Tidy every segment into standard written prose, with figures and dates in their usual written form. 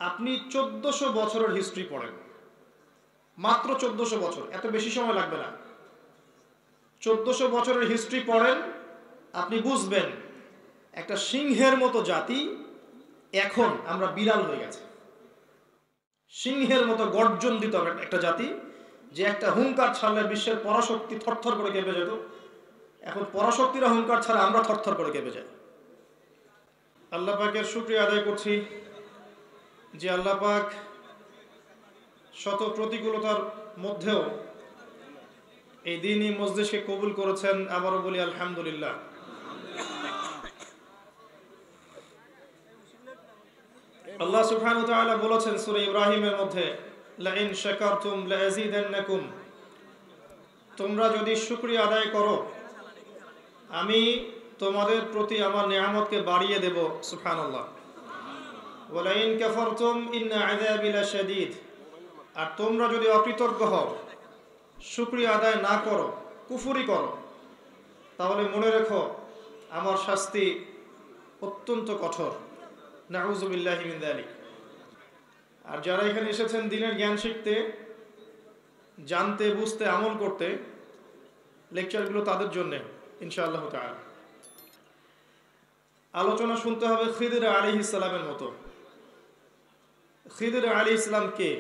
আপনি 1400 বছরের হিস্ট্রি পড়েন, মাত্র 1400 বছর, এত বেশি সময় লাগবে না। 1400 বছরের হিস্ট্রি পড়েন, আপনি বুঝবেন একটা সিংহের মতো জাতি এখন আমরা বিড়াল হয়ে গেছে। সিংহের মতো গর্জন দিত একটা জাতি, যে একটা হুঙ্কার ছাড়লে বিশ্বের পরাশক্তি থরথর করে কেঁপে যেত, এখন পরাশক্তিরা হুঙ্কার ছাড়া আমরা থরথর করে কেঁপে যাই। আল্লাহ পাকের শুকরিয়া আদায় করছি যে আল্লাহ পাক শত প্রতিকূলতার মধ্যেও এই দ্বীনি মজলিসকে কবুল করেছেন। আবারও বলি আলহামদুলিল্লাহ। আল্লাহ সুবহানাহু ওয়া তাআলা বলেছেন সূরা ইব্রাহিমের মধ্যে, লাইন শাকারতুম লাযীদান্নাকুম, তোমরা যদি শুকরিয়া আদায় করো আমি তোমাদের প্রতি আমার নিয়ামতকে বাড়িয়ে দেব। সুবহানাল্লাহ। ওয়া লাইন কাফারতুম ইন্না আযাবি লাশাদীদ, আর তোমরা যদি অকৃতজ্ঞ হও, শুকরিয়া আদায় না করো, কুফরি করো, তাহলে মনে রেখো আমার শাস্তি অত্যন্ত কঠোর। নাউযু বিল্লাহি মিন যালিক। আর যারা এখানে এসেছেন দ্বীনের জ্ঞান শিখতে, জানতে, বুঝতে, আমল করতে, লেকচারগুলো তাদের জন্য ইনশাআল্লাহ তাআলা। আলোচনা শুনতে হবে খিদির আলাইহিস সালামের মতো। খিদির আলাইহিস সালাম কে?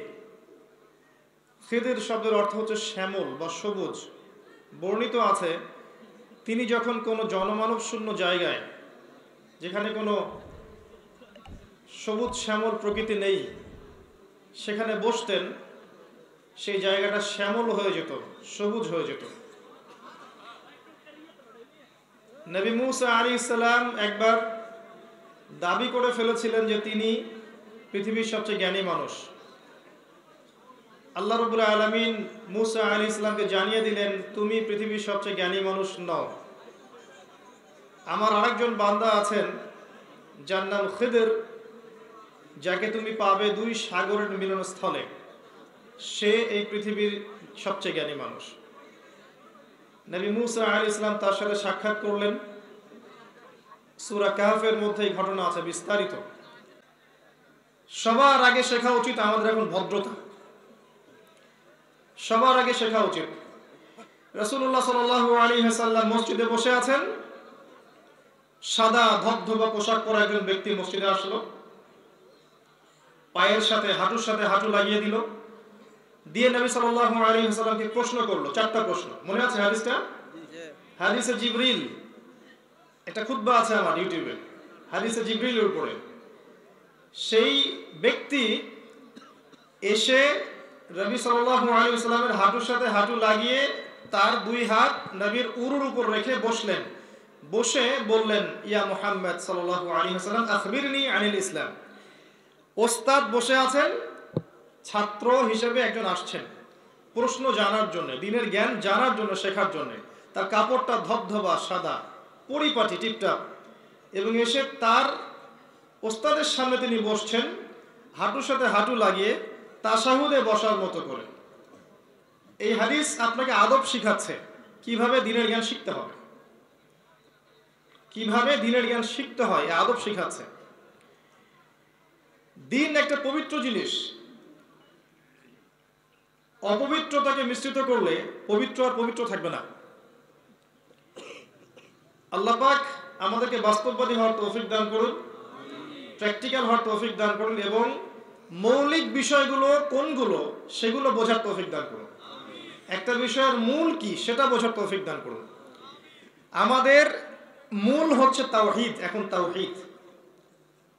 খিদির শব্দের অর্থ হচ্ছে শ্যামল বা সবুজ। বর্ণিত আছে তিনি যখন কোনো জনমানব শূন্য জায়গায়, যেখানে কোনো সবুজ শ্যামল প্রকৃতি নেই, সেখানে বসতেন, সেই জায়গাটা শ্যামল হয়ে যেত, সবুজ হয়ে যেত। নবী মুসা আলাইহিস সালাম একবার দাবি করে ফেলেছিলেন যে তিনি পৃথিবীর সবচেয়ে জ্ঞানী মানুষ। আল্লাহ রাব্বুল আলামিন মুসা আলাইহিস সালামকে জানিয়ে দিলেন, তুমি পৃথিবীর সবচেয়ে জ্ঞানী মানুষ নও। আমার আরেকজন বান্দা আছেন যার নাম খিদির, যাকে তুমি পাবে দুই সাগরের মিলনস্থলে, সে এই পৃথিবীর সবচেয়ে জ্ঞানী মানুষ। নবী মুসা আলাইহিস সালাম তার সাথে সাক্ষাৎ করলেন। সূরা কাহফের মধ্যে এই ঘটনা আছে বিস্তারিত। সবার আগে শেখা উচিত আমাদের এখন ভদ্রতা, সবার আগে শেখা উচিত। রাসূলুল্লাহ সাল্লাল্লাহু আলাইহি ওয়াসাল্লাম মসজিদে বসে আছেন, সাদা ধবধবা পোশাক পরা একজন ব্যক্তি মসজিদে আসলো, পায়ের সাথে হাঁটুর সাথে হাঁটু লাগিয়ে দিল, দিয়ে নবী সাল্লাল্লাহু আলাইহি ওয়াসাল্লামকে প্রশ্ন করলো, 4টা প্রশ্ন। মনে আছে হাদিসটা? হাদিসে জিবরিল, একটা খুতবা আছে আমার ইউটিউবে, হাদিসে জিবরিলের উপরে। সেই ব্যক্তি এসে নবী সাল্লাল্লাহু আলাইহি ওয়াসাল্লামের হাঁটুর সাথে হাঁটু লাগিয়ে তার দুই হাত নবীর উরুর উপর রেখে বসলেন। বসে বললেন, ইয়া মুহাম্মদ সাল্লাল্লাহু আলাইহি ওয়াসাল্লাম আখবিরনি আনিল ইসলাম। ওস্তাদ বসে আছেন, ছাত্র হিসেবে একজন আসছেন প্রশ্ন জানার জন্য, দ্বীনের জ্ঞান জানার জন্য, শেখার জন্য। তার কাপড়টা ধবধবা সাদা, পরিপাটি, টিপটাপ, এবং এসে তার ওস্তাদের সামনে তিনি বসছেন হাঁটুর সাথে হাঁটু লাগিয়ে তাশাহুদে বসার মতো করে। এই হাদিস আপনাকে আদব শিখাচ্ছে কিভাবে দ্বীনের জ্ঞান শিখতে হবে, কিভাবে দ্বীনের জ্ঞান শিখতে হয়, এই আদব শিখাচ্ছে। দ্বীন একটা পবিত্র জিনিস, অপবিত্রতাকে মিশ্রিত করলে পবিত্র আর পবিত্র থাকবে না। আল্লাহ পাক আমাদেরকে বাস্তববাদী হওয়ার তৌফিক দান করুন, প্র্যাকটিক্যাল হওয়ার তৌফিক দান করুন, এবং মৌলিক বিষয়গুলো কোনগুলো সেগুলো বোঝার তৌফিক দান করুন। একটা বিষয়ের মূল কি সেটা বোঝার তৌফিক দান করুন। আমাদের মূল হচ্ছে তাওহীদ। এখন তাওহীদ,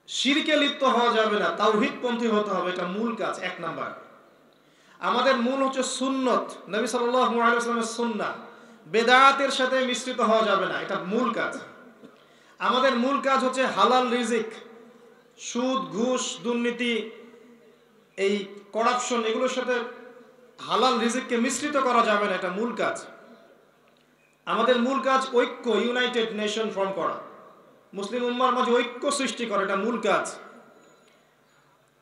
শিরকে লিপ্ত হওয়া যাবে না, তাওহীদপন্থী হতে হবে, এটা মূল কাজ, 1 নাম্বার। আমাদের মূল হচ্ছে সুন্নত, নবী সাল্লাল্লাহু আলাইহি ওয়াসাল্লামের সুন্নাহ, বেদাতের সাথে মিশ্রিত হওয়া যাবে না, এটা মূল কাজ। আমাদের মূল কাজ হচ্ছে হালাল রিজিক, সুদ, ঘুষ, দুর্নীতি, এই করাপশন, এগুলোর সাথে হালাল রিজিককে মিশ্রিত করা যাবে না, এটা মূল কাজ। আমাদের মূল কাজ ঐক্য, ইউনাইটেড নেশন ফর্ম করা, মুসলিম উম্মার মাঝে ঐক্য সৃষ্টি করা, এটা মূল কাজ।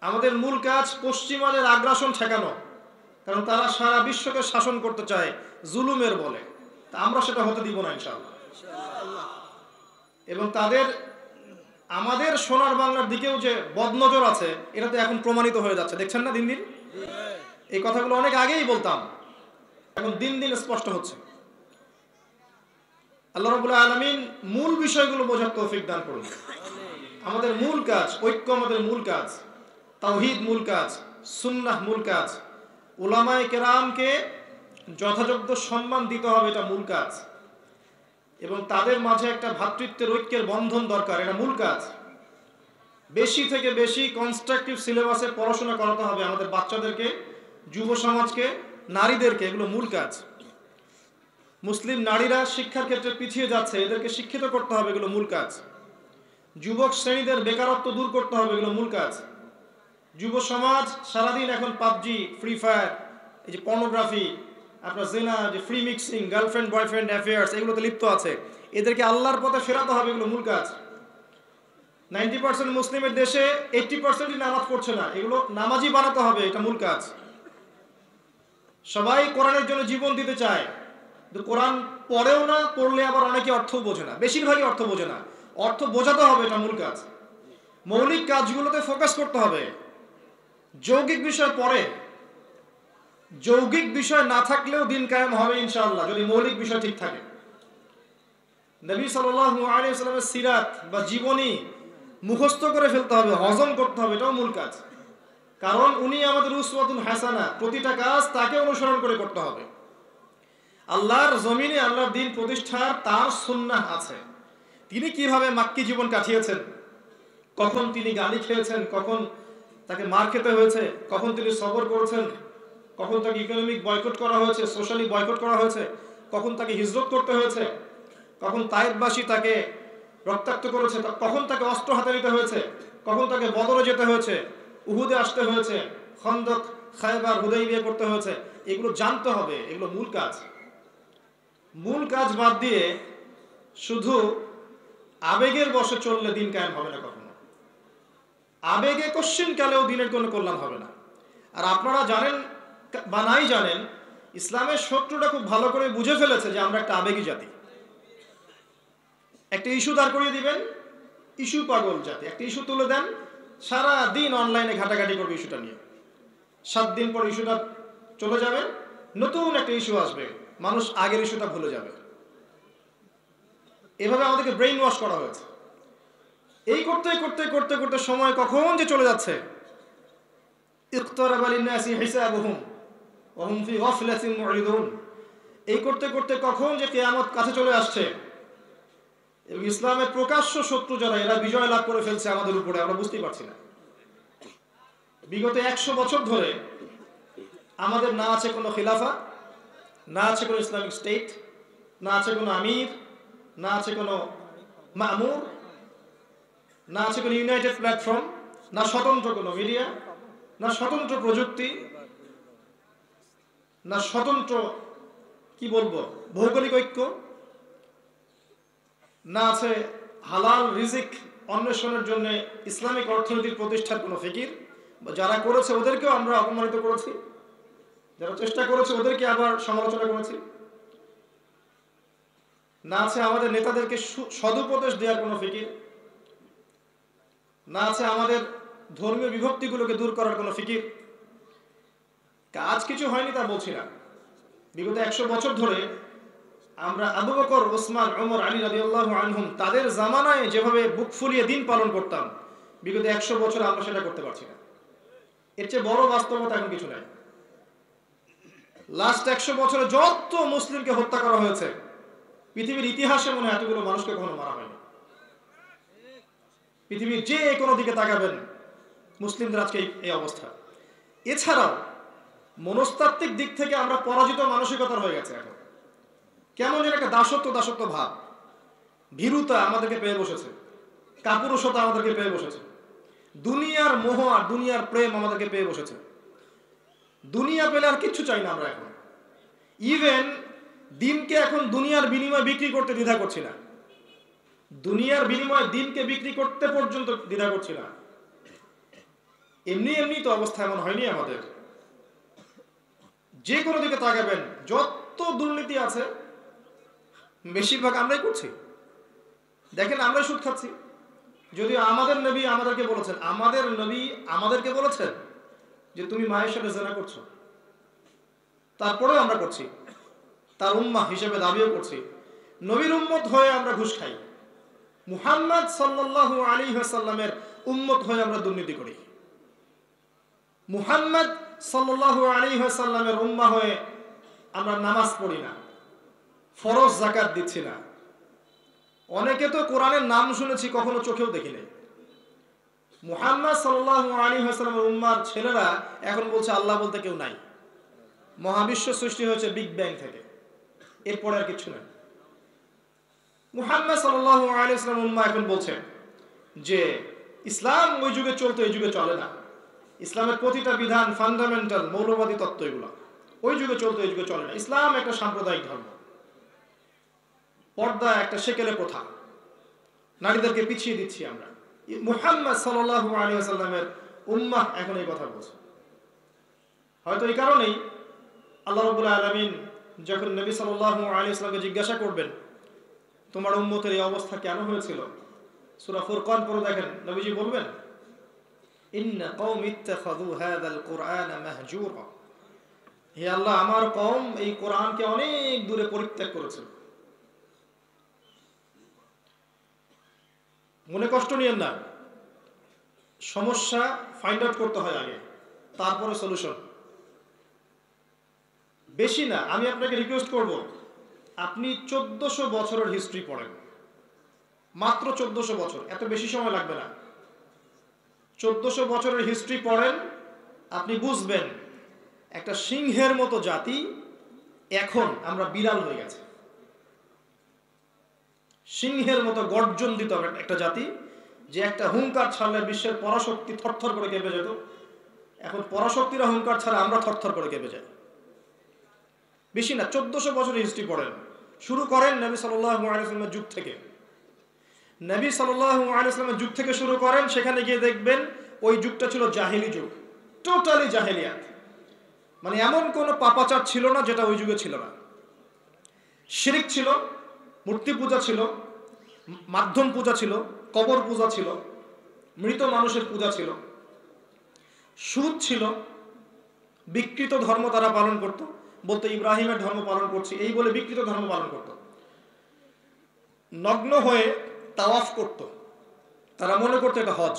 আমাদের মূল কাজ পশ্চিমাদের আগ্রাসন ঠেকানো, কারণ তারা সারা বিশ্বকে শাসন করতে চায় জুলুমের বলে। তা আমরা সেটা হতে দিব না ইনশাআল্লাহ। এবং তাদের আমাদের সোনার বাংলার দিকেও যে বদনজর আছে, এটা তো এখন প্রমাণিত হয়ে যাচ্ছে, দেখছেন না দিন দিন। এই কথাগুলো অনেক আগেই বলতাম, এখন দিন দিন স্পষ্ট হচ্ছে। আল্লাহ রাব্বুল আলামিন মূল বিষয়গুলো বোঝার তৌফিক দান করুন। আমাদের মূল কাজ ঐক্য, আমাদের মূল কাজ তাওহীদ, মূল কাজ সুন্নাহ, মূল কাজ উলামায়ে কেরামকে যথাযোগ্য সম্মান দিতে হবে, এটা মূল কাজ। এবং তাদের মাঝে একটা ভ্রাতৃত্বের ঐক্যের বন্ধন দরকার, এটা মূল কাজ। বেশি থেকে বেশি কনস্ট্রাকটিভ সিলেবাসে পড়াশোনা করাতে হবে আমাদের বাচ্চাদেরকে, যুব সমাজকে, নারীদেরকে, এগুলো মূল কাজ। মুসলিম নারীরা শিক্ষার ক্ষেত্রে পিছিয়ে যাচ্ছে, এদেরকে শিক্ষিত করতে হবে, এগুলো মূল কাজ। যুবক শ্রেণীদের বেকারত্ব দূর করতে হবে, এগুলো মূল কাজ। যুব সমাজ সারাদিন এখন পাবজি, ফ্রি ফায়ার, এই যে পর্নোগ্রাফি, আপনার জেনা, যে free mixing, girlfriend boyfriend affairs, এগুলোতে লিপ্ত আছে, এদেরকে আল্লাহর পথে ফেরাতে হবে, এগুলো মূল কাজ। 90% মুসলিমের দেশে 80%ই নামাজ পড়ছে না, এগুলো নামাজি বানাতে হবে, এটা মূল কাজ। সবাই কোরআনের জন্য জীবন দিতে চায়, কিন্তু কোরআন পড়েও না, পড়লে আবার অনেকে অর্থও বোঝে না, বেশিরভাগই অর্থ বোঝে না। অর্থ বোঝাতে হবে, এটা মূল কাজ। মৌলিক কাজগুলোতে ফোকাস করতে হবে। যৌগিক বিষয় পরে, যৌগিক বিষয় না থাকলেও দিন কায়েম হবে ইনশাআল্লাহ, যদি মৌলিক বিষয় ঠিক থাকে। নবী সাল্লাল্লাহু আলাইহি ওয়াসাল্লামের সিরাত বা জীবনী মুখস্থ করে ফেলতে হবে, হজম করতে হবে, এটাও মূল কাজ। কারণ উনি আমাদের উসওয়াতুল হাসানা, প্রতিটা কাজ তাকে অনুসরণ করে করতে হবে। আল্লাহর জমিনে আল্লাহর দ্বীন প্রতিষ্ঠার তার সুন্নাহ আছে। তিনি কিভাবে মাক্কি জীবন কাটিয়েছেন, কখন তিনি গালি খেয়েছেন, কখন তাকে মার খেতে হয়েছে, কখন তিনি সবর করেছেন, কখন তাকে ইকোনমিক বয়কট করা হয়েছে, সোশ্যালি বয়কট করা হয়েছে, কখন তাকে হিজরত করতে হয়েছে, কখন তায়েফবাসী তাকে রক্তাক্ত করেছে, কখন তাকে অস্ত্র হাতে নিতে হয়েছে, কখন তাকে বদরে যেতে হয়েছে, উহুদে আসতে হয়েছে, খন্দক, খায়বার, হুদাইবিয়া করতে হয়েছে, এগুলো জানতে হবে, এগুলো মূল কাজ। মূল কাজ বাদ দিয়ে শুধু আবেগের বশে চললে দিন কায়েম হবে না কখনো। আবেগে কোশ্চিন কালেও দিনের কোনো কল্যাণ হবে না। আর আপনারা জানেন বা নাই জানেন, ইসলামের শত্রুটা খুব ভালো করে বুঝে ফেলেছে যে আমরা একটা আবেগী জাতি। একটা ইস্যু দাঁড় করিয়ে দিবেন, ইস্যু পাগল জাতি। একটা ইস্যু তুলে দেন, সারা দিন অনলাইনে ঘাটাঘাটি করবে ইস্যুটা নিয়ে। 7 দিন পর ইস্যুটা চলে যাবে, নতুন একটা ইস্যু আসবে, মানুষ আগের ইস্যুটা ভুলে যাবে। এভাবে আমাদেরকে ব্রেইন ওয়াশ করা হয়েছে। এই করতে করতে করতে করতে সময় কখন যে চলে যাচ্ছে, ইকতারাবা লিন-নাসি হিসাবুহুম ওয়া হুম ফি গাফলাতিন মুরিদুন, এই করতে করতে কখন যে কিয়ামত কাছে চলে আসছে। এবং ইসলামের প্রকাশ্য শত্রু যারা, এরা বিজয় লাভ করে ফেলছে আমাদের উপরে, আমরা বুঝতেই পারছি না। বিগত 100 বছর ধরে আমাদের না আছে কোনো খিলাফা, না আছে কোনো ইসলামিক স্টেট, না আছে কোনো আমির, না আছে কোনো মামুর, না আছে কোনো ইউনাইটেড প্ল্যাটফর্ম, না স্বতন্ত্র কোনো মিডিয়া, না স্বতন্ত্র প্রযুক্তি, না স্বতন্ত্র কি বলবো ভৌগোলিক ঐক্য, না আছে হালাল রিজিক অন্বেষণের জন্য ইসলামিক অর্থনীতির প্রতিষ্ঠার কোনো ফিকির। যারা করেছে ওদেরকেও আমরা অপমানিত করেছি, যারা চেষ্টা করেছে ওদেরকে আবার সমালোচনা করেছি। না আছে আমাদের নেতাদেরকে সদুপদেশ দেওয়ার কোনো ফিকির, না আছে আমাদের ধর্মীয় বিভক্তিগুলোকে দূর করার কোনো ফিকির। কাজ কিছু হয়নি তা বলছি না। বিগত 100 বছর ধরে আমরা আবু বকর, ওসমান, ওমর, আলী রাদিয়াল্লাহু আনহুম তাদের জামানায় যেভাবে বুক ফুলিয়ে দিন পালন করতাম, বিগত 100 বছর আমরা সেটা করতে পারছি না। এর চেয়ে বড় বাস্তবতা এখন কিছু নাই। লাস্ট 100 বছরে যত মুসলিমকে হত্যা করা হয়েছে, পৃথিবীর ইতিহাসে মনে হয় এতগুলো মানুষকে কখনো মারা হয়নি। পৃথিবীর যে কোনো দিকে তাকাবেন, মুসলিমদের আজকে এই অবস্থা। এছাড়াও মনস্তাত্ত্বিক দিক থেকে আমরা পরাজিত মানসিকতার হয়ে গেছে। এখন কেমন যেন একটা দাসত্ব দাসত্ব ভাব, ভীরুতা আমাদেরকে পেয়ে বসেছে, কাপুরুষতা আমাদেরকে পেয়ে বসেছে, দুনিয়ার মোহ আর দুনিয়ার প্রেম আমাদেরকে পেয়ে বসেছে। দুনিয়া পেলে আর কিচ্ছু চাই না আমরা এখন। ইভেন দিনকে এখন দুনিয়ার বিনিময়ে বিক্রি করতে দ্বিধা করছি না। দুনিয়ার বিনিময়ে দিনকে বিক্রি করতে পর্যন্ত দ্বিধা করছি না। এমনি এমনি তো অবস্থা এমন হয়নি আমাদের। যে কোনো দিকে তাকাবেন, যত দুর্নীতি আছে বেশিরভাগ আমরাই করছি। দেখেন আমরাই সুদ খাচ্ছি, যদিও আমাদের নবী আমাদেরকে বলেছেন, আমাদের নবী আমাদেরকে বলেছেন যে তুমি মায়ের সাথে জিনা করছো, তারপরেও আমরা করছি, তার উম্মাহ হিসেবে দাবিও করছি। নবীর উম্মত হয়ে আমরা ঘুষ খাই, মুহাম্মদ সাল্লাল্লাহু আলাইহি ওয়াসাল্লামের উম্মত হয়ে আমরা দুর্নীতি করি, মুহাম্মদ সাল্লাল্লাহু আলাইহি ওয়াসাল্লামের উম্মাহ হয়ে আমরা নামাজ পড়ি না, ফরজ যাকাত দিচ্ছি না। অনেকে তো কোরআনের নাম শুনেছি, কখনো চোখেও দেখি নাই। মুহাম্মদ সাল্লাল্লাহু আলাইহি ওয়াসাল্লামের উম্মার ছেলেরা এখন বলছে আল্লাহ বলতে কেউ নাই, মহাবিশ্ব সৃষ্টি হয়েছে বিগ ব্যাং থেকে, এরপরে আর কিছু নেই। মুহাম্মদ সাল্লাল্লাহু আলাইহি ওয়াসাল্লামের উম্মাহ এখন বলছে যে ইসলাম ওই যুগে চলতো, এই যুগে চলে না। ইসলামের প্রতিটা বিধান ফান্ডামেন্টাল মৌলবাদী তত্ত্ব, এগুলো ওই যুগে চলতো, এই যুগে চলে না। ইসলাম একটা সাম্প্রদায়িক ধর্ম, পর্দা একটা সেকেলে প্রথা, নারীদেরকে পিছিয়ে দিচ্ছি আমরা। মুহাম্মদ সাল্লাল্লাহু আলাইহি ওয়াসাল্লামের উম্মাহ এখন এই কথা বলছে। হয়তো এই কারণেই আল্লাহ রাব্বুল আলামিন যখন নবী সাল্লাল্লাহু আলাইহি ওয়াসাল্লামকে জিজ্ঞাসা করবেন তোমার উম্মতের এই অবস্থা কেন হয়েছিল, সূরা ফুরকান পড়ে দেখেন, নবীজি বলবেন ইন্না কওমি ইত্তাখাযু হাযাল কুরআনা মাহজুরা, হে আল্লাহ আমার কওম এই কোরআনকে অনেক দূরে পরিত্যাগ করেছে। মনে কষ্ট নিয়েন না, সমস্যা ফাইন্ড আউট করতে হয় আগে, তারপরে সলিউশন। বেশি না, আমি আপনাকে রিকোয়েস্ট করব আপনি 1400 বছরের হিস্ট্রি পড়েন, মাত্র 1400 বছর, এত বেশি সময় লাগবে না। 1400 বছরের হিস্ট্রি পড়েন, আপনি বুঝবেন একটা সিংহের মতো জাতি এখন আমরা বিড়াল হয়ে গেছে। সিংহের মতো গর্জন দিত একটা জাতি, যে একটা হুঙ্কার ছাড়লে বিশ্বের পরাশক্তি থরথর করে কেঁপে যেত, এখন পরাশক্তিরা হুঙ্কার ছাড়া আমরা থরথর করে কেঁপে যাই। বেশি না, 1400 বছরের হিস্ট্রি পড়েন, শুরু করেন নবী সাল্লাল্লাহু আলাইহি ওয়াসাল্লামের যুগ থেকে। নবী সাল্লাল্লাহু আলাইহি ওয়াসাল্লামের যুগ থেকে শুরু করেন, সেখানে গিয়ে দেখবেন ওই যুগটা ছিল জাহেলি যুগ, টোটালি জাহেলিয়াত। মানে এমন কোনো পাপাচার ছিল না যেটা ওই যুগে ছিল না। শিরক ছিল, মূর্তি পূজা ছিল, মাধ্যম পূজা ছিল, কবর পূজা ছিল, মৃত মানুষের পূজা ছিল, সুদ ছিল, বিকৃত ধর্ম তারা পালন করত, বলতো ইব্রাহিমের ধর্ম পালন করছি এই বলে বিকৃত ধর্ম পালন করত। নগ্ন হয়ে তাওয়াফ করত, তারা মনে করতো এটা হজ।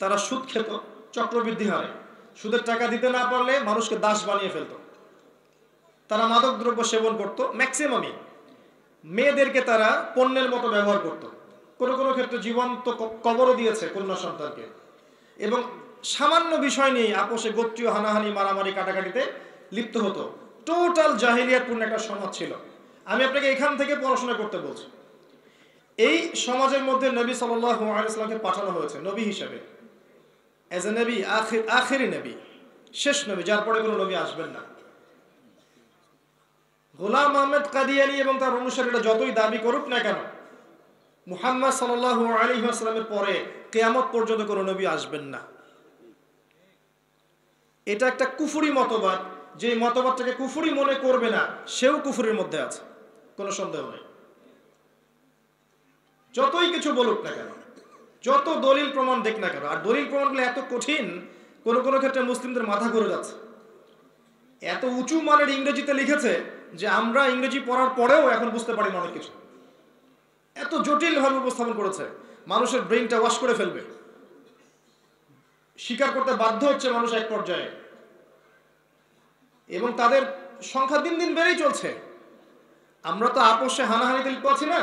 তারা সুদ খেত চক্রবৃদ্ধি হারে, সুদের টাকা দিতে না পারলে মানুষকে দাস বানিয়ে ফেলত। তারা মাদক দ্রব্য সেবন করত, ম্যাক্সিমামই মেয়েদেরকে তারা পণ্যের মতো ব্যবহার করত, কোনো কোনো ক্ষেত্রে জীবন্ত কবরও দিয়েছে কন্যা সন্তানকে। এবং সামান্য বিষয় নিয়ে আপোষে গোত্রীয় হানাহানি, মারামারি, কাটাকাটিতে লিপ্ত হতো। টোটাল জাহিলিয়াতপূর্ণ একটা সমাজ ছিল। আমি আপনাকে এখান থেকে পড়াশোনা করতে বলছি। এই সমাজের মধ্যে নবী সাল্লাল্লাহু আলাইহি ওয়াসাল্লামকে পাঠানো হয়েছে নবী হিসেবে, এজ এ নবী, আখিরি নবী, শেষ নবী, যার পরে কোনো নবী আসবেন না। গোলাম আহমেদ কাদিয়ানী এবং তার অনুসারীরা যতই দাবি করুক না কেন, মুহাম্মদ সাল্লাল্লাহু আলাইহি ওয়াসাল্লামের পরে কিয়ামত পর্যন্ত কোনো নবী আসবেন না। এটা একটা কুফরি মতবাদ, যে মতবাদটাকে কুফরি মনে করবে না সেও কুফরির মধ্যে আছে, কোনো সন্দেহ নেই। যতই কিছু বলুক না কেন, যত দলিল প্রমাণ দেখ না কেন, আর দলিল প্রমাণগুলো এত কঠিন, কোনো কোনো ক্ষেত্রে মুসলিমদের মাথা ঘুরে যাচ্ছে। এত উঁচু মানের ইংরেজিতে লিখেছে যে আমরা ইংরেজি পড়ার পরেও এখন বুঝতে পারি না অনেক কিছু। এত জটিলভাবে উপস্থাপন করেছে, মানুষের ব্রেইনটা ওয়াশ করে ফেলবে। স্বীকার করতে বাধ্য হচ্ছে মানুষ এক পর্যায়ে, এবং তাদের সংখ্যা দিন দিন বেড়েই চলছে। আমরা তো আপোষে হানাহানিতে লিপ্ত আছি না,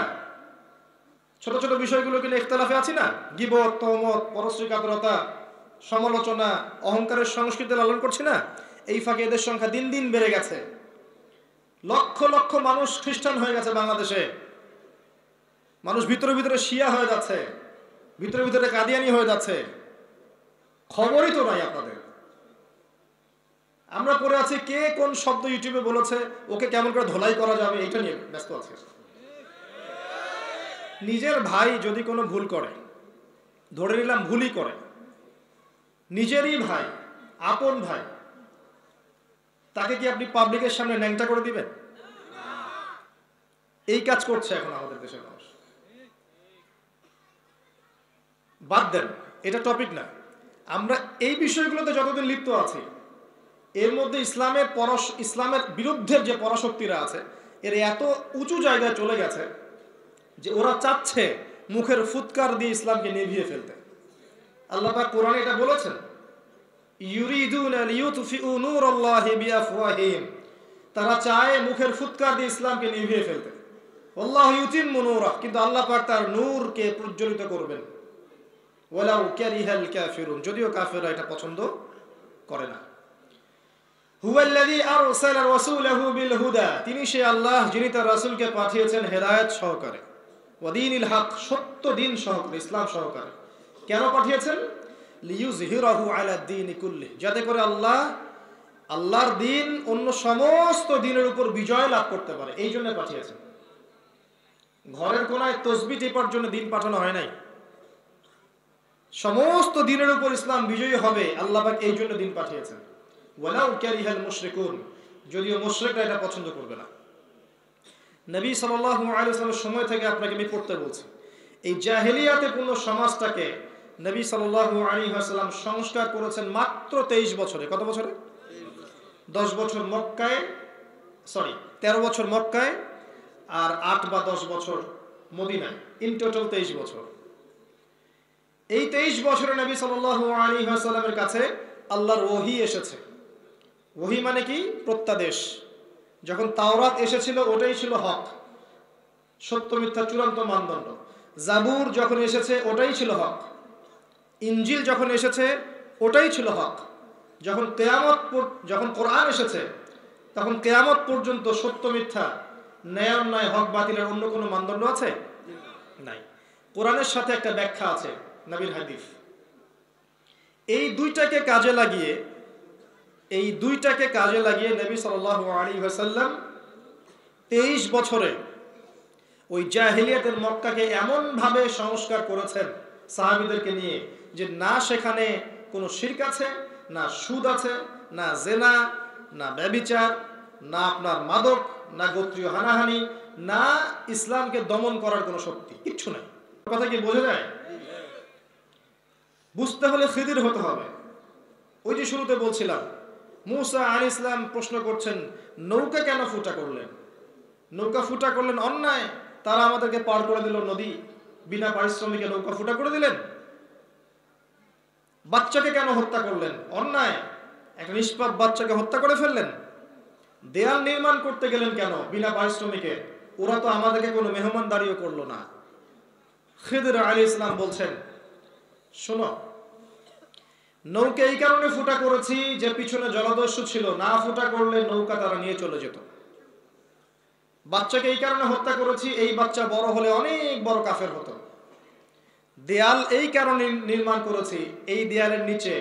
ছোট ছোট বিষয়গুলোকে নিয়ে ইখতিলাফে আছি না, গীবত, তহমত, পরশ্রী কাতরতা, সমালোচনা, অহংকারের সংস্কৃতি লালন করছি না। এই ফাঁকে এদের সংখ্যা দিন দিন বেড়ে গেছে। লক্ষ লক্ষ মানুষ খ্রিস্টান হয়ে গেছে বাংলাদেশে। মানুষ ভিতরে ভিতরে শিয়া হয়ে যাচ্ছে, ভিতরে ভিতরে কাদিয়ানি হয়ে যাচ্ছে, খবরই তো নাই আপনাদের। আমরা পড়ে আছি কে কোন শব্দ ইউটিউবে বলেছে, ওকে কেমন করে ধোলাই করা যাবে, এইটা নিয়ে ব্যস্ত আছে। নিজের ভাই যদি কোনো ভুল করে, ধরে নিলাম ভুলই করে, নিজেরই ভাই, আপন ভাই, তাকে কি আপনি পাবলিকের সামনে ন্যাংটা করে দিবেন? এই কাজ করছে এখন আমাদের দেশের মানুষ। বাদ দেন, এটা টপিক না। আমরা এই বিষয়গুলোতে যতদিন লিপ্ত আছি, এর মধ্যে ইসলামের বিরুদ্ধের যে পরাশক্তিরা আছে, এর এত উঁচু জায়গায় চলে গেছে যে ওরা চাচ্ছে মুখের ফুৎকার দিয়ে ইসলামকে নিভিয়ে ফেলতে। আল্লাহ পাক কোরআনে এটা বলেছেন, ইউরিদুনা লিইউতফিউ নূরাল্লাহি বিআফওয়াহিহিম, তারা চায় মুখের ফুৎকার দিয়ে ইসলামকে নিভিয়ে ফেলতে। আল্লাহু ইউতিম্মু নূরাহ, কিন্তু আল্লাহ পাক তার নূরকে প্রজ্বলিত করবেন। ওয়ালাউ কারিহাল কাফিরুন, যদিও কাফেররা এটা পছন্দ করে না। হুয়াল্লাযী আরসালা রাসূলাহু বিল হুদা, তিনি সেই আল্লাহ যিনি তার রাসূলকে পাঠিয়েছেন হেদায়েত সহকারে, ওয়া দীনিল হক, সত্য দিন সহকারে, ইসলাম সহকারে। কেন পাঠিয়েছেন? লিইউযহিরাহু আলা দ্বীনি কুল্লি, যাতে করে আল্লাহর দিন অন্য সমস্ত দিনের উপর বিজয় লাভ করতে পারে, এই জন্য পাঠিয়েছেন। ঘরের কোনায় তসবিহ টেপার জন্য দিন পাঠানো হয় নাই। সমস্ত দিনের উপর ইসলাম বিজয়ী হবে, আল্লাহ পাক এই জন্য দিন পাঠিয়েছেন। ওয়ালাউ কারিহাল মুশরিকুন, যদিও মুশরিকরা এটা পছন্দ করবে না। নবী সাল্লাল্লাহু আলাইহি ওয়াসাল্লামের সময় থেকে আপনাকে আমি পড়তে বলছি, এই জাহেলিয়াতে পূর্ণ সমাজটাকে নবী সাল্লাল্লাহু আলাইহি ওয়াসাল্লাম সংস্কার করেছেন মাত্র 23 বছরে। কত বছরে? 10 বছর মক্কায়, 13 বছর মক্কায় আর 8 বা 10 বছর মদিনায়, ইন টোটাল 23 বছর। এই 23 বছরে নবী সাল্লাল্লাহু আলাইহি ওয়াসাল্লামের কাছে আল্লাহর ওহী এসেছে। ওহী মানে কি? প্রত্যাদেশ। যখন তাওরাত এসেছিল ওটাই ছিল হক, সত্য মিথ্যা চূড়ান্ত মানদণ্ড। জাবুর যখন এসেছে ওটাই ছিল হক। ইনজিল যখন এসেছে ওটাই ছিল হক। যখন কোরআন এসেছে তখন কিয়ামত পর্যন্ত সত্য মিথ্যা, ন্যায় অন্যায়, হক বাতিলের অন্য কোনো মানদণ্ড আছে? নাই। কোরআনের সাথে একটা ব্যাখ্যা আছে, নবীর হাদিস। এই দুইটাকে কাজে লাগিয়ে নবী সাল্লাল্লাহু আলাইহি ওয়াসাল্লাম 23 বছরে ওই জাহেলিয়াতের মক্কাকে এমন ভাবে সংস্কার করেছেন সাহাবীদেরকে নিয়ে, যে না সেখানে কোনো শিরক আছে, না সুদ আছে, না জেনা, না ব্যভিচার, না আপনার মাদক, না গোত্রীয় হানাহানি, না ইসলামকে দমন করার কোনো শক্তি, কিচ্ছু নাই। কথা কি বোঝা যায়? বুঝতে হলে খিদির হতে হবে। ওই যে শুরুতে বলছিলাম, মুসা আলাইহিস সালাম প্রশ্ন করছেন, নৌকা কেন ফুটা করলেন? নৌকা ফুটা করলেন অন্যায়, তারা আমাদেরকে পার করে দিল নদী, বিনা পারিশ্রমিকে নৌকা ফুটা করে দিলেন। বাচ্চাকে কেন হত্যা করলেন? অন্যায়, একটা নিষ্পাপ বাচ্চাকে হত্যা করে ফেললেন। দেয়াল নির্মাণ করতে গেলেন কেন বিনা পারিশ্রমিকে? ওরা তো আমাদেরকে কোনো মেহমানদারিও করলো না। খিদির আলাইহিস সালাম বলছেন, শোনো, নৌকা এই কারণে ফুটা করেছি যে পিছনে জলদস্যু ছিল, না ফুটা করলে নৌকা তারা নিয়ে চলে যেত। বাচ্চাকে এই কারণে হত্যা করেছি, এই বাচ্চা বড় হলে অনেক বড় কাফের হতো। দেয়াল এই কারণে নির্মাণ করেছি, এই দেয়ালের নিচে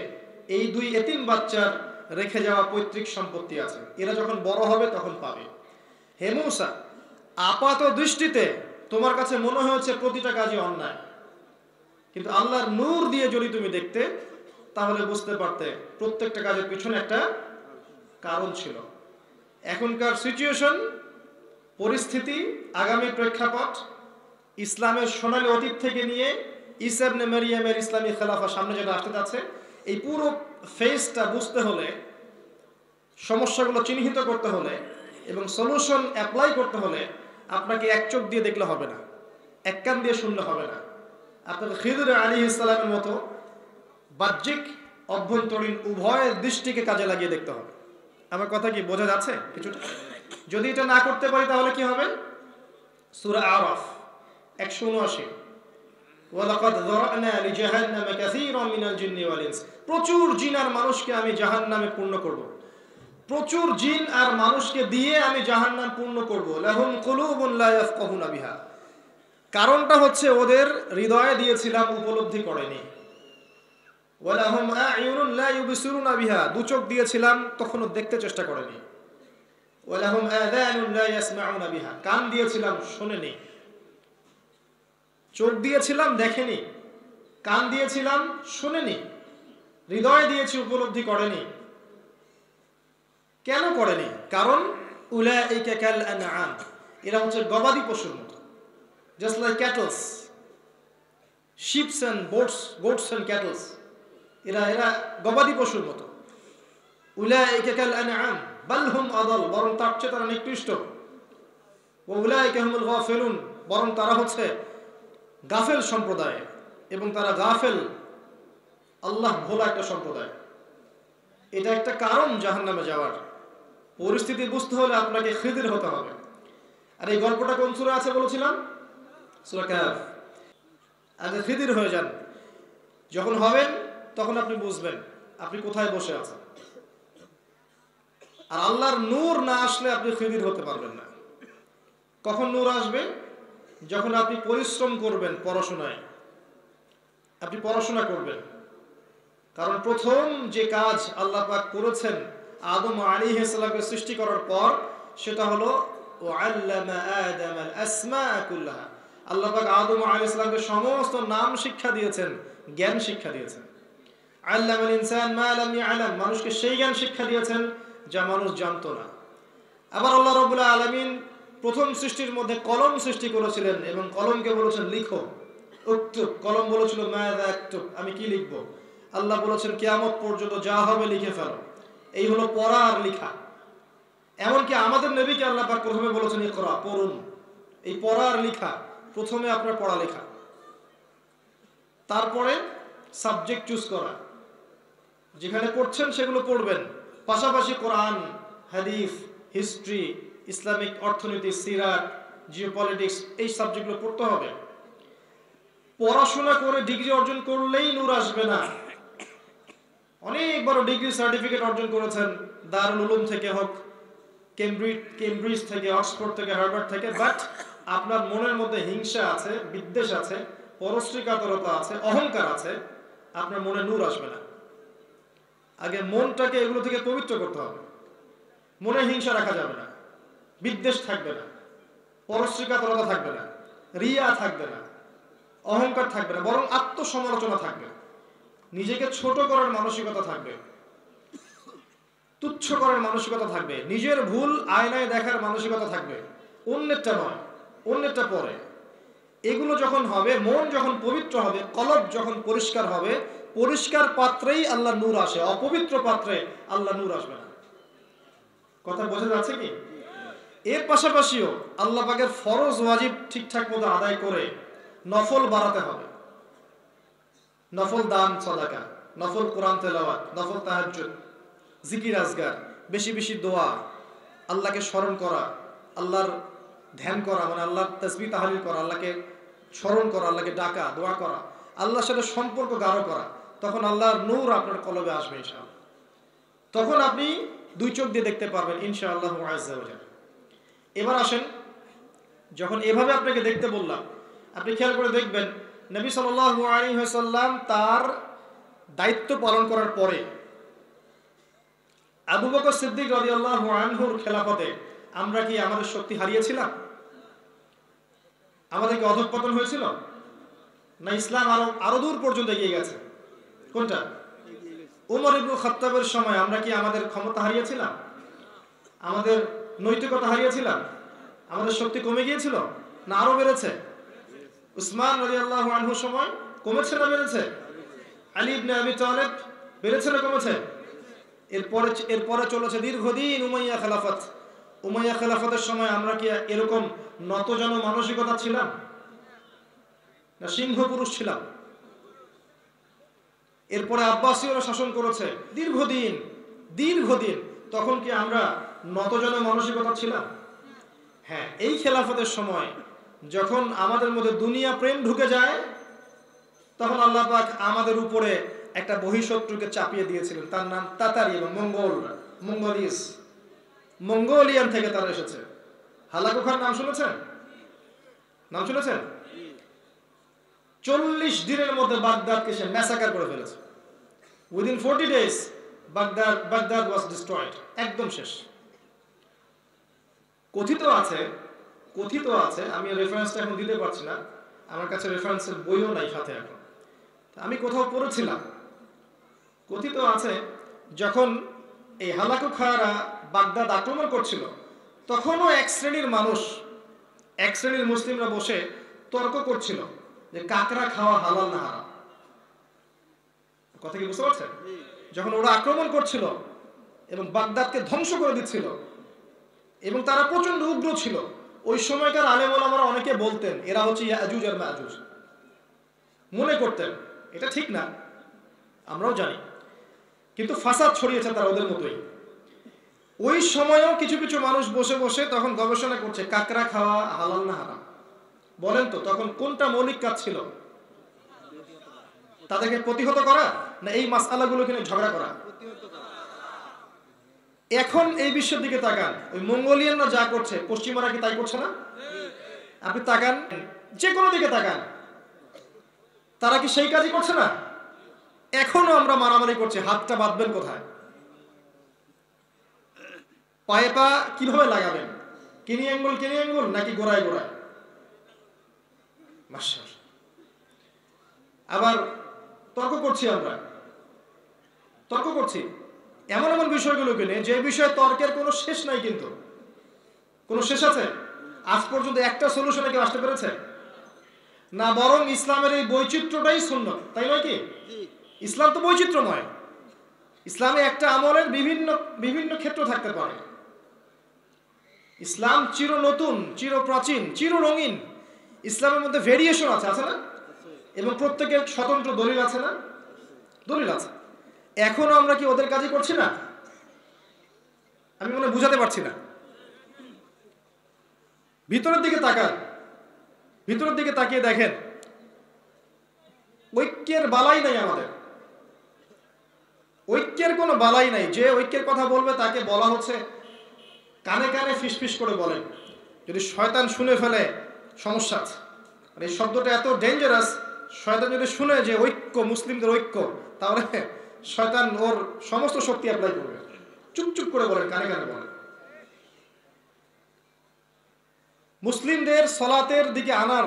এই 2 এতিম বাচ্চার রেখে যাওয়া পৈতৃক সম্পত্তি আছে, এরা যখন বড় হবে তখন পাবে। হে মূসা, আপাত দৃষ্টিতে তোমার কাছে মনে হয়েছে প্রতিটা কাজই অন্যায়, কিন্তু আল্লাহর নূর দিয়ে যদি তুমি দেখতে তাহলে বুঝতে পারতে প্রত্যেকটা কাজের পিছনে একটা কারণ ছিল। এখনকার সিচুয়েশন, পরিস্থিতি, আগামী প্রেক্ষাপট, ইসলামের সোনালী অতীত থেকে নিয়ে ঈসা ইবনে মারইয়ামের ইসলামী খেলাফা সামনে যেটা আসতে যাচ্ছে, এই পুরো ফেজটা বুঝতে হলে, সমস্যাগুলো চিহ্নিত করতে হলে এবং সলিউশন অ্যাপ্লাই করতে হলে আপনাকে এক চোখ দিয়ে দেখলে হবে না, এক কান দিয়ে শুনলে হবে না। আপনাকে খিদির আলাইহিস সালামের মতো বাহ্যিক অভ্যন্তরীণ উভয় দৃষ্টিকে কাজে লাগিয়ে দেখতে হবে। আমার কথা কি বোঝা যাচ্ছে কিছুটা? যদি এটা না করতে পারি তাহলে কি হবে? সূরা আরাফ 179, ওয়ালাকাদ যারানা লিজাহান্নামা কাসীরাম মিনাল জিন্নি ওয়াল ইনস, প্রচুর জিন আর মানুষকে আমি জাহান্নামে পূর্ণ করব। প্রচুর জিন আর মানুষকে দিয়ে আমি জাহান্নাম পূর্ণ করব। লাহুম কুলুবুন লা ইয়াফকাহুনা বিহা, কারণটা হচ্ছে ওদের হৃদয়ে দিয়েছিলাম, উপলব্ধি করেনি। ওয়ালাহুম আ'য়ুনুন লা ইউবসিরুনা বিহা, 2 চোখ দিয়েছিলাম তখনও দেখতে চেষ্টা করেনি। ওয়ালাহুম আযানুন লা ইয়াসমাউনা বিহা, কান দিয়েছিলাম শোনেনি। চোখ দিয়েছিলাম দেখেনি, কান দিয়েছিলাম শোনেনি, হৃদয় দিয়েছি উপলব্ধি করেনি। কেন করেনি? কারণ উলাইকা কাল আনআম, এরা হচ্ছে গবাদি পশুর মতো, just like cattles. Sheeps and goats and cattles, এরা গবাদি পশুর মতো। উলাইকা কাল আনআম বাল হুম আদাল, বরং তার চেয়ে তারা নিকৃষ্ট। ওয়া উলাইকা হুমুল গাফিলুন, বরং তারা হচ্ছে গাফেল সম্প্রদায়, এবং তারা গাফেল, আল্লাহ ভোলা একটা সম্প্রদায়। এটা একটা কারণ জাহান্নামে যাওয়ার। পরিস্থিতি বুঝতে হলে আপনাকে খিদির হতে হবে। আর এই গল্পটা কোন সূরা আছে বলেছিলাম? সূরা কাহফ। আগে খিদির হয়ে যান, যখন হবেন তখন আপনি বুঝবেন আপনি কোথায় বসে আছেন। আর আল্লাহর নূর না আসলে আপনি খিদির হতে পারবেন না। কখন নূর আসবে? যখন আপনি পরিশ্রম করবেন পড়াশোনায়, আপনি পড়াশোনা করবেন। কারণ প্রথম যে কাজ আল্লাহ পাক করেছেন আদম আলাইহিস সালামকে সৃষ্টি করার পর, সেটা হলো ওয়াল্লামা আদামাল আসমাআ কুল্লাহা। আল্লাহ পাক আদম আলাইহিস সালামকে সমস্ত নাম শিক্ষা দিয়েছেন, জ্ঞান শিক্ষা দিয়েছেন। আল্লামাল ইনসান মা লাম ইয়ালাম, মানুষকে সেই জ্ঞান শিক্ষা দিয়েছেন যা মানুষ জানতো না। আবার আল্লাহ রাব্বুল আলামিন প্রথম সৃষ্টির মধ্যে কলম সৃষ্টি করেছিলেন, এবং কলমকে বলেছেন লিখো, উক্তুব। কলম বলেছিল মাযা আক্তুব, আমি কি লিখব। আল্লাহ বলেছেন কিয়ামত পর্যন্ত যা হবে লিখে ফেলো। এই হলো পড়া আর লেখা। এমনকি আমাদের নবীকে আল্লাহ পাক প্রথমে বলেছেন ইকরা, পড়ুন। এই পড়া আর লেখা, প্রথমে আপনার পড়ালেখা, তারপরে সাবজেক্ট চুজ করা, যেখানে পড়ছেন সেগুলো পড়বেন। পাশাপাশি কোরআন, হাদিস, হিস্ট্রি, ইসলামিক অর্থনীতি, সিরাত, জিওপলিটিক্স, এই সাবজেক্টগুলো পড়তে হবে। পড়াশোনা করে ডিগ্রি অর্জন করলেই নূর আসবে না। অনেক বড় ডিগ্রি সার্টিফিকেট অর্জন করেছেন দারুল উলুম থেকে হোক, কেমব্রিজ থেকে, অক্সফোর্ড থেকে, হার্ভার্ড থেকে, বাট আপনার মনের মধ্যে হিংসা আছে, বিদ্বেষ আছে, পরশ্রীকাতরতা আছে, অহংকার আছে, আপনার মনে নূর আসবে না। আগে মনটাকে এগুলো থেকে পবিত্র করতে হবে। মনে হিংসা রাখা যাবে না, বিদ্বেষ থাকবে না, পরশ্রীকাতরতা থাকবে না, রিয়া থাকবে না, অহংকার থাকবে না, বরং আত্মসমালোচনা থাকবে। নিজেকে ছোট করার মানসিকতা থাকবে, তুচ্ছ করার মানসিকতা থাকবে, নিজের ভুল আয়নায় দেখার মানসিকতা থাকবে, অন্যেরটা নয়, অন্যেরটা পরে। এগুলো যখন হবে, মন যখন পবিত্র হবে, কলব যখন পরিষ্কার হবে, পরিষ্কার পাত্রেই আল্লাহ নূর আসে, অপবিত্র পাত্রে আল্লাহ নূর আসবে না। কথা বোঝা যাচ্ছে কি? এর পাশাপাশিও আল্লাহ পাকের ফরজ ওয়াজিব ঠিকঠাক মতো আদায় করে নফল বাড়াতে হবে। নফল দান সাদাকা, নফল কোরআন তেলাওয়াত, নফল তাহাজ্জুদ, জিকির আজগার, বেশি বেশি দোয়া, আল্লাহকে স্মরণ করা, আল্লাহর ধ্যান করা, মানে আল্লাহর তাসবিহ তাহলিল করা, আল্লাহকে স্মরণ করা, আল্লাহকে ডাকা, দোয়া করা, আল্লাহর সাথে সম্পর্ক গাঢ় করা। তখন আল্লাহর নূর আপনার কলবে আসবে ইনশাআল্লাহ। তখন আপনি দুই চোখ দিয়ে দেখতে পারবেন ইনশাআল্লাহ আযজা ওয়া জাল। এবার আসেন, যখন এভাবে আপনাকে দেখতে বললাম, আপনি খেয়াল করে দেখবেন নবী সাল্লাল্লাহু আলাইহি ওয়াসাল্লাম তার দায়িত্ব পালন করার পরে আবু বকর সিদ্দিক রাদিয়াল্লাহু আনহুর খেলাফতে আমরা কি আমাদের শক্তি হারিয়েছিলাম? আমাদের কি অধঃপতন হয়েছিল? না ইসলাম আরো দূর পর্যন্ত এগিয়ে গেছে? কোনটা? ওমর ইবনে খাত্তাবের সময় আমরা কি আমাদের ক্ষমতা হারিয়েছিলাম? আমাদের নৈতিকতা হারিয়েছিলাম? আমাদের শক্তি কমে গিয়েছিল না আরো বেড়েছে? উসমান রাদিয়াল্লাহু আনহুর সময় কমেছে না বেড়েছে? আলী ইবনে আবি তালেব বেড়েছে না কমেছে? এরপরে চলেছে দীর্ঘদিন উমাইয়া খেলাফত। উমাইয়া খেলাফতের সময় আমরা কি এরকম নতজন মানসিকতা ছিলাম না সিংহ পুরুষ ছিলাম? এরপরে আব্বাসীয়রা শাসন করেছে দীর্ঘদিন, তখন কি আমরা নতজন মানসিকতা ছিলাম? হ্যাঁ, এই খেলাফতের সময় যখন আমাদের মধ্যে দুনিয়া প্রেম ঢুকে যায়, তখন আল্লাহ পাক আমাদের উপরে একটা বহিঃশত্রুকে চাপিয়ে দিয়েছিলেন। তার নাম তাতারি এবং মঙ্গোলিয়ান থেকে তারা এসেছে। হালাকু খান নাম শুনেছেন? 40 দিনের মধ্যে বাগদাদকে সে ম্যাসাকার করে ফেলেছে। উইদিন 40 days বাগদাদ ওয়াজ ডিস্ট্রয়েড, একদম শেষ। কথিত আছে, আমি রেফারেন্সটা এখন দিতে পারছি না, আমার কাছে রেফারেন্সের বইও নাই সাথে এখন, আমি কোথাও পড়েছিলাম, কথিত আছে যখন এই হালাকু খারা বাগদাদ আক্রমণ করছিল, তখনও এক শ্রেণীর মুসলিমরা বসে তর্ক করছিল যে কাকড়া খাওয়া হালাল না হারাম। কথা কি বুঝতে পারছেন? যখন ওরা আক্রমণ করছিল এবং বাগদাদকে ধ্বংস করে দিচ্ছিল এবং তারা প্রচন্ড উগ্র ছিল, ওই সময়কার আলেম ওলামারা অনেকে বলতেন এরা হচ্ছে ইয়াজুজ আর মাজুজ, মনে করতেন। এটা ঠিক না, আমরাও জানি, কিন্তু ফাসাদ ছড়িয়েছে তারা ওদের মতোই। ওই সময়ও কিছু কিছু মানুষ বসে বসে তখন গবেষণা করছে কাকড়া খাওয়া হালাল না হারাম। বলেন তো তখন কোনটা মৌলিক কাজ ছিল? তাদেরকে প্রতিহত করা না এই মাসআলাগুলোকে নিয়ে ঝগড়া করা? এখন এই বিশ্বের দিকে তাকান, ওই মঙ্গোলিয়ানরা যা করছে পশ্চিমারা কি তাই করছে না? আপনি তাকান, যে কোনো দিকে তাকান, তারা কি সেই কাজই করছে না? এখনো আমরা মারামারি করছি, হাতটা বাঁধবেন কোথায়, পায়ে পা কিভাবে লাগাবেন, কিনি আঙ্গুল নাকি গোড়ায় গোড়ায়। মাশাআল্লাহ। আবার তর্ক করছি, আমরা তর্ক করছি এমন এমন বিষয়গুলোকে নিয়ে যে বিষয়ে তর্কের কোনো শেষ নাই। কিন্তু কোনো শেষ আছে? আজ পর্যন্ত একটা সলিউশনে কেউ আসতে পেরেছে না। বরং ইসলামের এই বৈচিত্র্যটাই সুন্নাত, তাই নয় কি? ইসলাম তো বৈচিত্র্যময়। ইসলামে একটা আমলের বিভিন্ন বিভিন্ন ক্ষেত্র থাকতে পারে। ইসলাম চির নতুন, চির প্রাচীন, চির রঙিন। ইসলামের মধ্যে ভেরিয়েশন আছে, আছে না? এবং প্রত্যেকের স্বতন্ত্র দলিল আছে না? দলিল আছে। এখনো আমরা কি ওদের কাজই করছি না? আমি মনে বুঝাতে পারছি না। ভিতরের দিকে তাকান, ভিতরের দিকে তাকিয়ে দেখেন, ঐক্যের বালাই নাই আমাদের, ঐক্যের কোনো বালাই নাই। যে ঐক্যের কথা বলবে তাকে বলা হচ্ছে কানে কানে ফিসফিস করে বলেন, যদি শয়তান শুনে ফেলে সমস্যা আছে। আর এই শব্দটা এত ডেঞ্জারাস, শয়তান যদি শুনে যে ঐক্য, মুসলিমদের ঐক্য, তাহলে শয়তান ওর সমস্ত শক্তি অ্যাপ্লাই করবে। চুপ করে বলেন, কানে কানে বলেন। মুসলিমদের সলাতের দিকে আনার,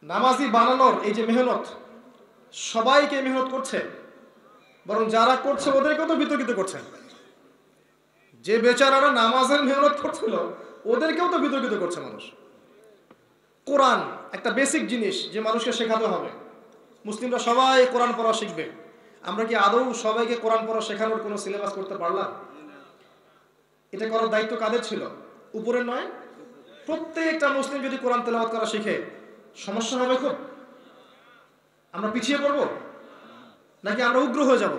নামাজি বানানোর এই যে মেহনত, সবাইকে মেহনত করছে, বরং যারা করছে ওদেরকেও তো বিতর্কিত করছেন। যে বেচারারা নামাজের মেহনত করছিল ওদেরকেও তো বিতর্কিত করছে মানুষ। কোরআন একটা বেসিক জিনিস যে মানুষকে শেখাতে হবে। মুসলিমরা সবাই কোরআন পড়া শিখবে। আমরা কি আদৌ সবাইকে কোরআন পড়া শেখানোর কোনো সিলেবাস করতে পারলাম? এটা করার দায়িত্ব কাদের ছিল? উপরের নয়? প্রত্যেকটা মুসলিম যদি কোরআন তেলাওয়াত করা শিখে, সমস্যা হবে খুব? আমরা পিছিয়ে পড়ব নাকি আমরা উগ্র হয়ে যাব?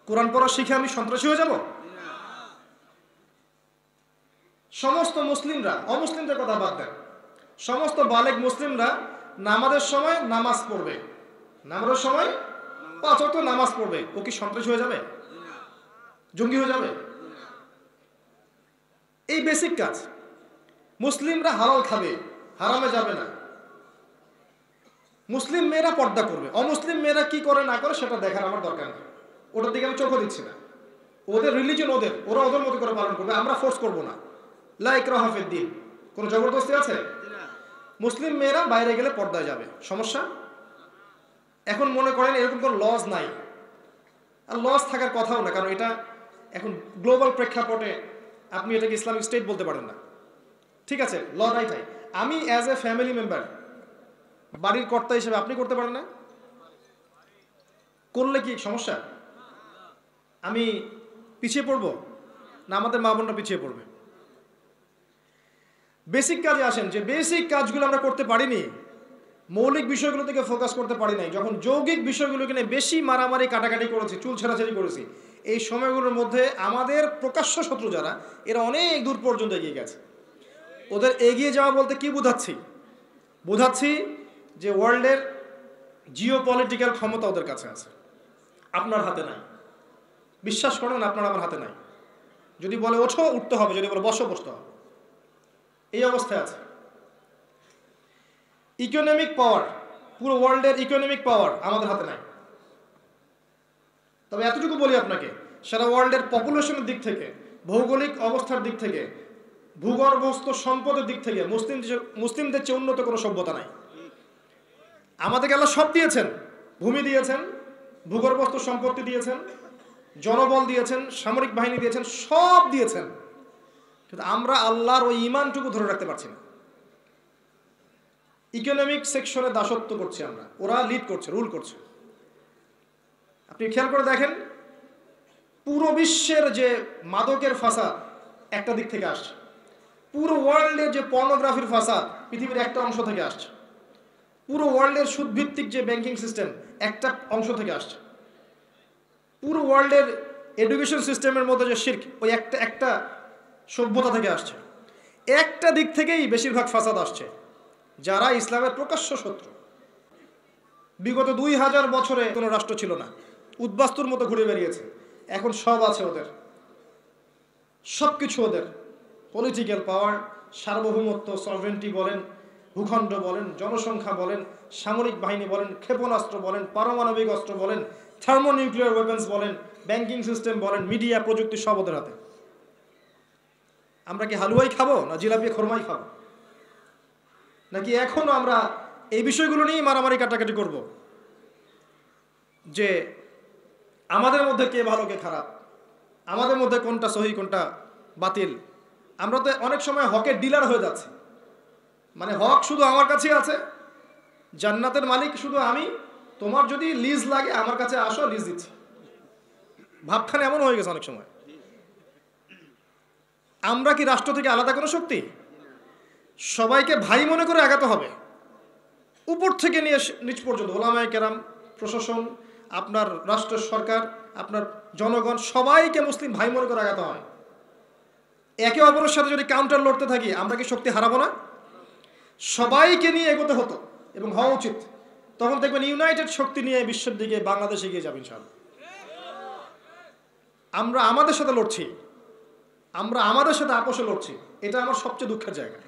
কোরআন পড়া শিখে আমি সন্ত্রাসী হয়ে যাব? সমস্ত মুসলিমরা, অমুসলিমদের কথা বাদ দেন, সমস্ত বালেগ মুসলিমরা নামাজের সময় নামাজ পড়বে, নামাজের সময় 5 ওয়াক্ত নামাজ পড়বে, ও কি সন্ত্রাসী হয়ে যাবে? জঙ্গি হয়ে যাবে? এই বেসিক কাজ। মুসলিমরা হালাল খাবে, হারামে যাবে না। মুসলিম মেয়েরা পর্দা করবে, অমুসলিম মেয়েরা কি করে না করে সেটা দেখার আমার দরকার নেই, ওটার দিকে আমি চোখও দিচ্ছি না। ওদের রিলিজন ওদের, ওরা ওদের মতো করে পালন করবে, আমরা ফোর্স করব না। লা ইকরাহা ফিদ্দিন, কোনো জবরদস্তি আছে? মুসলিম মেয়েরা বাইরে গেলে পর্দায় যাবে, সমস্যা? এখন মনে করেন এরকম কোনো লজ নাই, আর লজ থাকার কথাও না, কারণ এটা এখন গ্লোবাল প্রেক্ষাপটে আপনি এটাকে ইসলামিক স্টেট বলতে পারেন না। ঠিক আছে, ল নাই তাই। আমি অ্যাজ এ ফ্যামিলি মেম্বার, বাড়ির কর্তা হিসেবে আপনি করতে পারেন না? করলে কি সমস্যা? আমি পিছিয়ে পড়বো না আমাদের মা বোনরা পিছিয়ে পড়বে? বেসিক কাজে আসেন, যে বেসিক কাজগুলো আমরা করতে পারিনি, মৌলিক বিষয়গুলো থেকে ফোকাস করতে পারি নাই, যখন যৌগিক বিষয়গুলোকে নিয়ে বেশি মারামারি কাটাকাটি করেছি, চুল ছেঁড়াছেড়ি করেছি, এই সময়গুলোর মধ্যে আমাদের প্রকাশ্য শত্রু যারা, এরা অনেক দূর পর্যন্ত এগিয়ে গেছে। ওদের এগিয়ে যাওয়া বলতে কি বোঝাচ্ছি? বোঝাচ্ছি যে ওয়ার্ল্ডের জিও পলিটিক্যাল ক্ষমতা ওদের কাছে আছে, আপনার হাতে নাই। বিশ্বাস করেন, আপনার আমার হাতে নাই। যদি বলে ওঠো, উঠতে হবে, যদি বলে বসো, বসতে হবে। এই অবস্থায় আছে। ইকোনমিক পাওয়ার, পুরো ওয়ার্ল্ডের ইকোনমিক পাওয়ার আমাদের হাতে নাই। তবে এতটুকু বলি আপনাকে, সারা ওয়ার্ল্ডের পপুলেশনের দিক থেকে, ভৌগোলিক অবস্থার দিক থেকে, ভূগর্ভস্থ সম্পদের দিক থেকে মুসলিমদের চেয়ে উন্নত কোনো সভ্যতা নাই। আমাদেরকে আল্লাহ সব দিয়েছেন, ভূমি দিয়েছেন, ভূগর্ভস্থ সম্পত্তি দিয়েছেন, জনবল দিয়েছেন, সামরিক বাহিনী দিয়েছেন, সব দিয়েছেন, কিন্তু আমরা আল্লাহর ওই ঈমানটুকু ধরে রাখতে পারছি না। ইকোনমিক সেকশনে দাসত্ব করছি আমরা, ওরা লিড করছে, রুল করছে। আপনি খেয়াল করে দেখেন, পুরো বিশ্বের যে মাদকের ফাসাদ একটা দিক থেকে আসছে, পুরো ওয়ার্ল্ডের যে পর্নোগ্রাফির ফাসাদ পৃথিবীর একটা অংশ থেকে আসছে, পুরো ওয়ার্ল্ডের সুদভিত্তিক যে ব্যাংকিং সিস্টেম একটা অংশ থেকে আসছে, পুরো ওয়ার্ল্ডের এডুকেশন সিস্টেমের মধ্যে যে শিরক ওই একটা সভ্যতা থেকে আসছে। একটা দিক থেকেই বেশিরভাগ ফাসাদ আসছে, যারা ইসলামের প্রকাশ্য শত্রু। বিগত 2000 বছরে কোনো রাষ্ট্র ছিল না, উদ্বাস্তুর মতো ঘুরে বেরিয়েছে। এখন সব আছে ওদের, সব কিছু ওদের। পলিটিক্যাল পাওয়ার, সার্বভৌমত্ব, সভরেন্টি বলেন, ভূখণ্ড বলেন, জনসংখ্যা বলেন, সামরিক বাহিনী বলেন, ক্ষেপণাস্ত্র বলেন, পারমাণবিক অস্ত্র বলেন, থার্মোনিউক্লিয়ার ওয়েপন্স বলেন, ব্যাংকিং সিস্টেম বলেন, মিডিয়া, প্রযুক্তি, সব ওদের হাতে। আমরা কি হালুয়াই খাবো না জিলাপি খরমাই খাবো? নাকি এখনো আমরা এই বিষয়গুলো নিয়ে মারামারি কাটাকাটি করব যে আমাদের মধ্যে কে ভালো কে খারাপ, আমাদের মধ্যে কোনটা সহি কোনটা বাতিল? আমরা তো অনেক সময় হকের ডিলার হয়ে যাচ্ছি। মানে হক শুধু আমার কাছেই আছে, জান্নাতের মালিক শুধু আমি, তোমার যদি লিজ লাগে আমার কাছে আসো, লিজ দিচ্ছি। ভাবখানে এমন হয়ে গেছে অনেক সময়। আমরা কি রাষ্ট্র থেকে আলাদা কোনো শক্তি? সবাইকে ভাই মনে করে আগাতে হবে, উপর থেকে নিয়ে নিচ পর্যন্ত। ওলামায়ে কেরাম, প্রশাসন, আপনার রাষ্ট্র সরকার, আপনার জনগণ, সবাইকে মুসলিম ভাই মনে করে আগাতে হয়। একে অপরের সাথে যদি কাউন্টার লড়তে থাকি আমরা কি শক্তি হারাবো না? সবাইকে নিয়ে এগোতে হতো এবং হওয়া উচিত। তখন দেখবেন ইউনাইটেড শক্তি নিয়ে বিশ্বের দিকে বাংলাদেশ এগিয়ে যাবে ইনশাআল্লাহ। আমরা আমাদের সাথে লড়ছি, আমরা আমাদের সাথে আপোষে লড়ছি, এটা আমার সবচেয়ে দুঃখের জায়গা।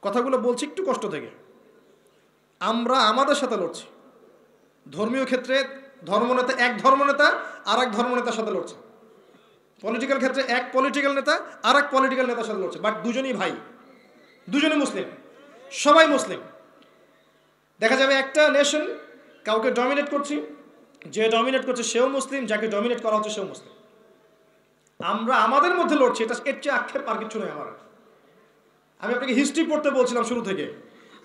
কথাগুলো বলছি একটু কষ্ট থেকে। আমরা আমাদের সাথে লড়ছি। ধর্মীয় ক্ষেত্রে ধর্মনেতা এক ধর্মনেতা আর এক ধর্মনেতার সাথে লড়ছে, পলিটিক্যাল ক্ষেত্রে এক পলিটিক্যাল নেতা আর এক পলিটিক্যাল নেতার সাথে লড়ছে, বাট দুজনই ভাই, দুজনই মুসলিম, সবাই মুসলিম। দেখা যাবে একটা নেশন কাউকে ডমিনেট করছি, যে ডমিনেট করছে সেও মুসলিম, যাকে ডমিনেট করা হচ্ছে সেও মুসলিম। আমরা আমাদের মধ্যে লড়ছি, এটা এর চেয়ে আক্ষেপ আর কিছু নয় আমার। আমি আপনাকে হিস্ট্রি পড়তে বলছিলাম শুরু থেকে।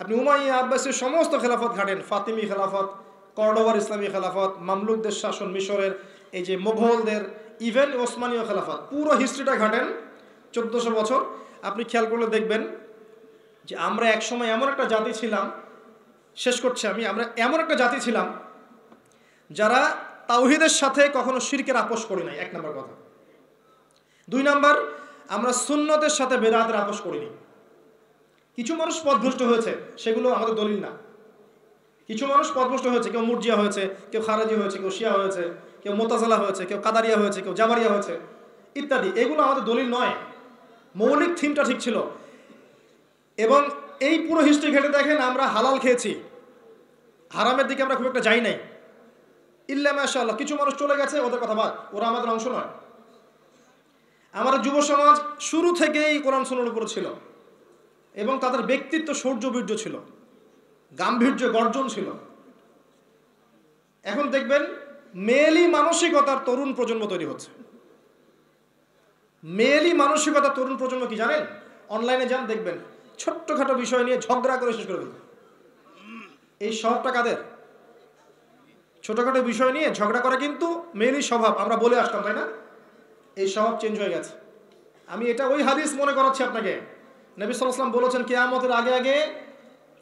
আপনি উমাইয়া আব্বাসের সমস্ত খেলাফত ঘাটেন, ফাতিমি খেলাফত, কর্ডোবার ইসলামী খেলাফত, মামলুকদের শাসন, মিশরের এই যে মোগলদের, ইভেন ওসমানীয় খেলাফত, পুরো হিস্ট্রিটা ঘাটেন 1400 বছর। আপনি খেয়াল করলে দেখবেন যে আমরা একসময় এমন একটা জাতি ছিলাম, শেষ করছি আমি, আমরা এমন একটা জাতি ছিলাম যারা তাওহীদের সাথে কখনো শিরকের আপোষ করি নাই, 1 নম্বর কথা। 2 নম্বর, আমরা সুন্নতের সাথে বেদাতের আপোষ করিনি। কিছু মানুষ পথভ্রষ্ট হয়েছে, সেগুলো আমাদের দলিল না। কিছু মানুষ পথভ্রষ্ট হয়েছে, কেউ মুরজিয়া হয়েছে, কেউ খারেজি হয়েছে, কেউ শিয়া হয়েছে, কেউ মুতাজিলা হয়েছে, কেউ কাদারিয়া হয়েছে, কেউ জাবারিয়া হয়েছে ইত্যাদি। এগুলো আমাদের দলিল নয়। মৌলিক থিমটা ঠিক ছিল। এবং এই পুরো হিস্ট্রি ঘেটে দেখেন আমরা হালাল খেয়েছি, হারামের দিকে আমরা খুব একটা যাই নাই। ইল্লা মাশাআল্লাহ কিছু মানুষ চলে গেছে, ওদের কথা বাদ, ওরা আমাদের অংশ নয়। আমাদের যুব সমাজ শুরু থেকেই কোরআন সুন্নাহর উপর ছিল এবং তাদের ব্যক্তিত্ব শৌর্যবীর্য ছিল, গাম্ভীর্য গর্জন ছিল। এখন দেখবেন মেয়েলি মানসিকতার তরুণ প্রজন্ম তৈরি হচ্ছে। মেয়েলি মানসিকতার তরুণ প্রজন্ম কি জানেন? অনলাইনে যান দেখবেন ছোট্টখাটো বিষয় নিয়ে ঝগড়া করে শেষ করে ফেলবে। এই স্বভাবটা কাদের? ছোটখাটো বিষয় নিয়ে ঝগড়া করা কিন্তু মেয়েলি স্বভাব, আমরা বলে আসতাম, তাই না? এই স্বভাব চেঞ্জ হয়ে গেছে। আমি এটা ওই হাদিস মনে করাচ্ছি আপনাকে। নবী সাল্লাল্লাহু আলাইহি ওয়াসাল্লাম বলেছেন কিয়ামতের আগে আগে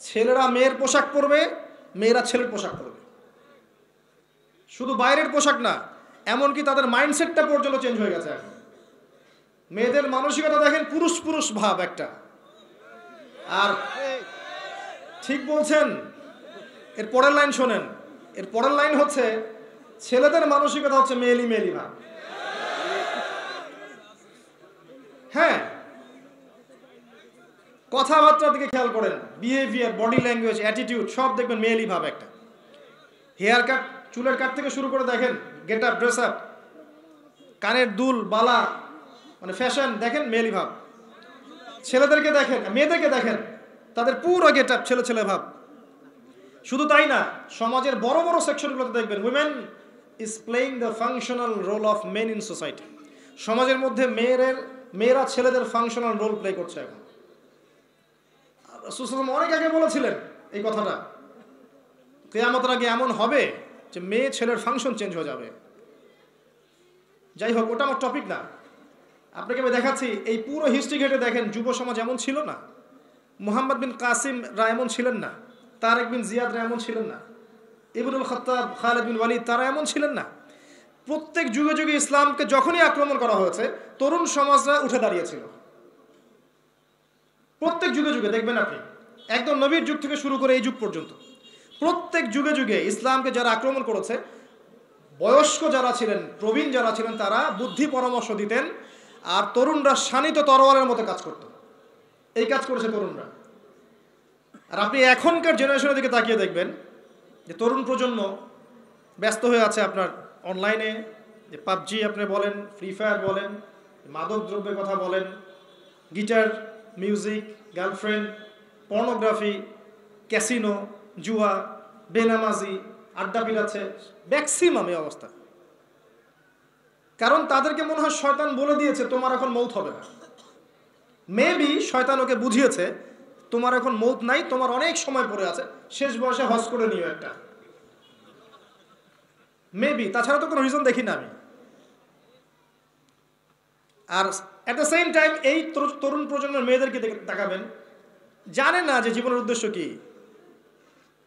ছেলেরা মেয়ের পোশাক পরবে, মেয়েরা ছেলের পোশাক পরবে। শুধু বাইরের পোশাক না, এমনকি তাদের মাইন্ডসেটটা পর্যন্ত চেঞ্জ হয়ে গেছে। এখন মেয়েদের মানসিকতা দেখেন পুরুষ পুরুষ ভাব একটা। আর ঠিক বলছেন, এর পরের লাইন শোনেন। এর পরের লাইন হচ্ছে ছেলেদের মানসিকতা হচ্ছে মেয়েলি মেয়েলি ভাব। হ্যাঁ, কথাবার্তার দিকে খেয়াল করেন, বিহেভিয়ার, বডি ল্যাঙ্গুয়েজ, অ্যাটিটিউড সব দেখবেন মেয়েলি ভাব একটা। হেয়ার কাট, চুলের কাট থেকে শুরু করে দেখেন, গেট আপ, ড্রেস আপ, কানের দুল, বালা, মানে ফ্যাশন দেখেন মেয়েলি ভাব। ছেলেদেরকে দেখেন, মেয়েদেরকে দেখেন, তাদের পুরো গেট আপ ছেলে ছেলে ভাব। শুধু তাই না, সমাজের বড় বড় সেকশনগুলোতে দেখবেন women is playing the functional role of men in society. সমাজের মধ্যে মেয়েরা ছেলেদের ফাংশনাল রোল প্লে করছে এখন। রাসূল সাল্লাল্লাহু আলাইহি ওয়াসাল্লাম অনেক আগে বলেছিলেন এই কথাটা, কিয়ামতের আগে এমন হবে যে মেয়ে ছেলের ফাংশন চেঞ্জ হয়ে যাবে। যাই হোক, ওটা আমার টপিক না। আপনাকে আমি দেখাচ্ছি, এই পুরো হিস্ট্রি ঘেটে দেখেন যুব সমাজ এমন ছিল না। মুহাম্মদ বিন কাসিম রা এমন ছিলেন না, তারেক বিন জিয়াদ রা এমন ছিলেন না, ইবনুল খাত্তাব, খালিদ বিন ওয়ালিদ তারা এমন ছিলেন না। প্রত্যেক যুগে যুগে ইসলামকে যখনই আক্রমণ করা হয়েছে তরুণ সমাজরা উঠে দাঁড়িয়েছিল। প্রত্যেক যুগে যুগে দেখবেন আপনি, একদম নবীর যুগ থেকে শুরু করে এই যুগ পর্যন্ত প্রত্যেক যুগে যুগে ইসলামকে যারা আক্রমণ করেছে, বয়স্ক যারা ছিলেন, প্রবীণ যারা ছিলেন, তারা বুদ্ধি পরামর্শ দিতেন, আর তরুণরা শানিত তরোয়ালের মতো কাজ করত। এই কাজ করেছে তরুণরা। আর আপনি এখনকার জেনারেশনের দিকে তাকিয়ে দেখবেন যে তরুণ প্রজন্ম ব্যস্ত হয়ে আছে আপনার অনলাইনে, যে পাবজি আপনি বলেন, ফ্রি ফায়ার বলেন, মাদক দ্রব্যের কথা বলেন, guitar, music, girlfriend, pornography, casino, জুয়া, বেনামাজি, আড্ডা পিটাচ্ছে, ম্যাক্সিমাম এই অবস্থা। কারণ তাদেরকে মনে হয় শয়তান বলে দিয়েছে তোমার এখন মৌত হবে না। মেবি শয়তান ওকে বুঝিয়েছে তোমার এখন মৌত নাই, তোমার অনেক সময় পড়ে আছে, শেষ বয়সে হজ করে নিও একটা, মেবি। তাছাড়া তো কোনো রিজন দেখি না আমি। আর অ্যাট দ্য সেম টাইম এই তরুণ প্রজন্মের মেয়েদেরকে তাকাবেন, জানে না যে জীবনের উদ্দেশ্য কি।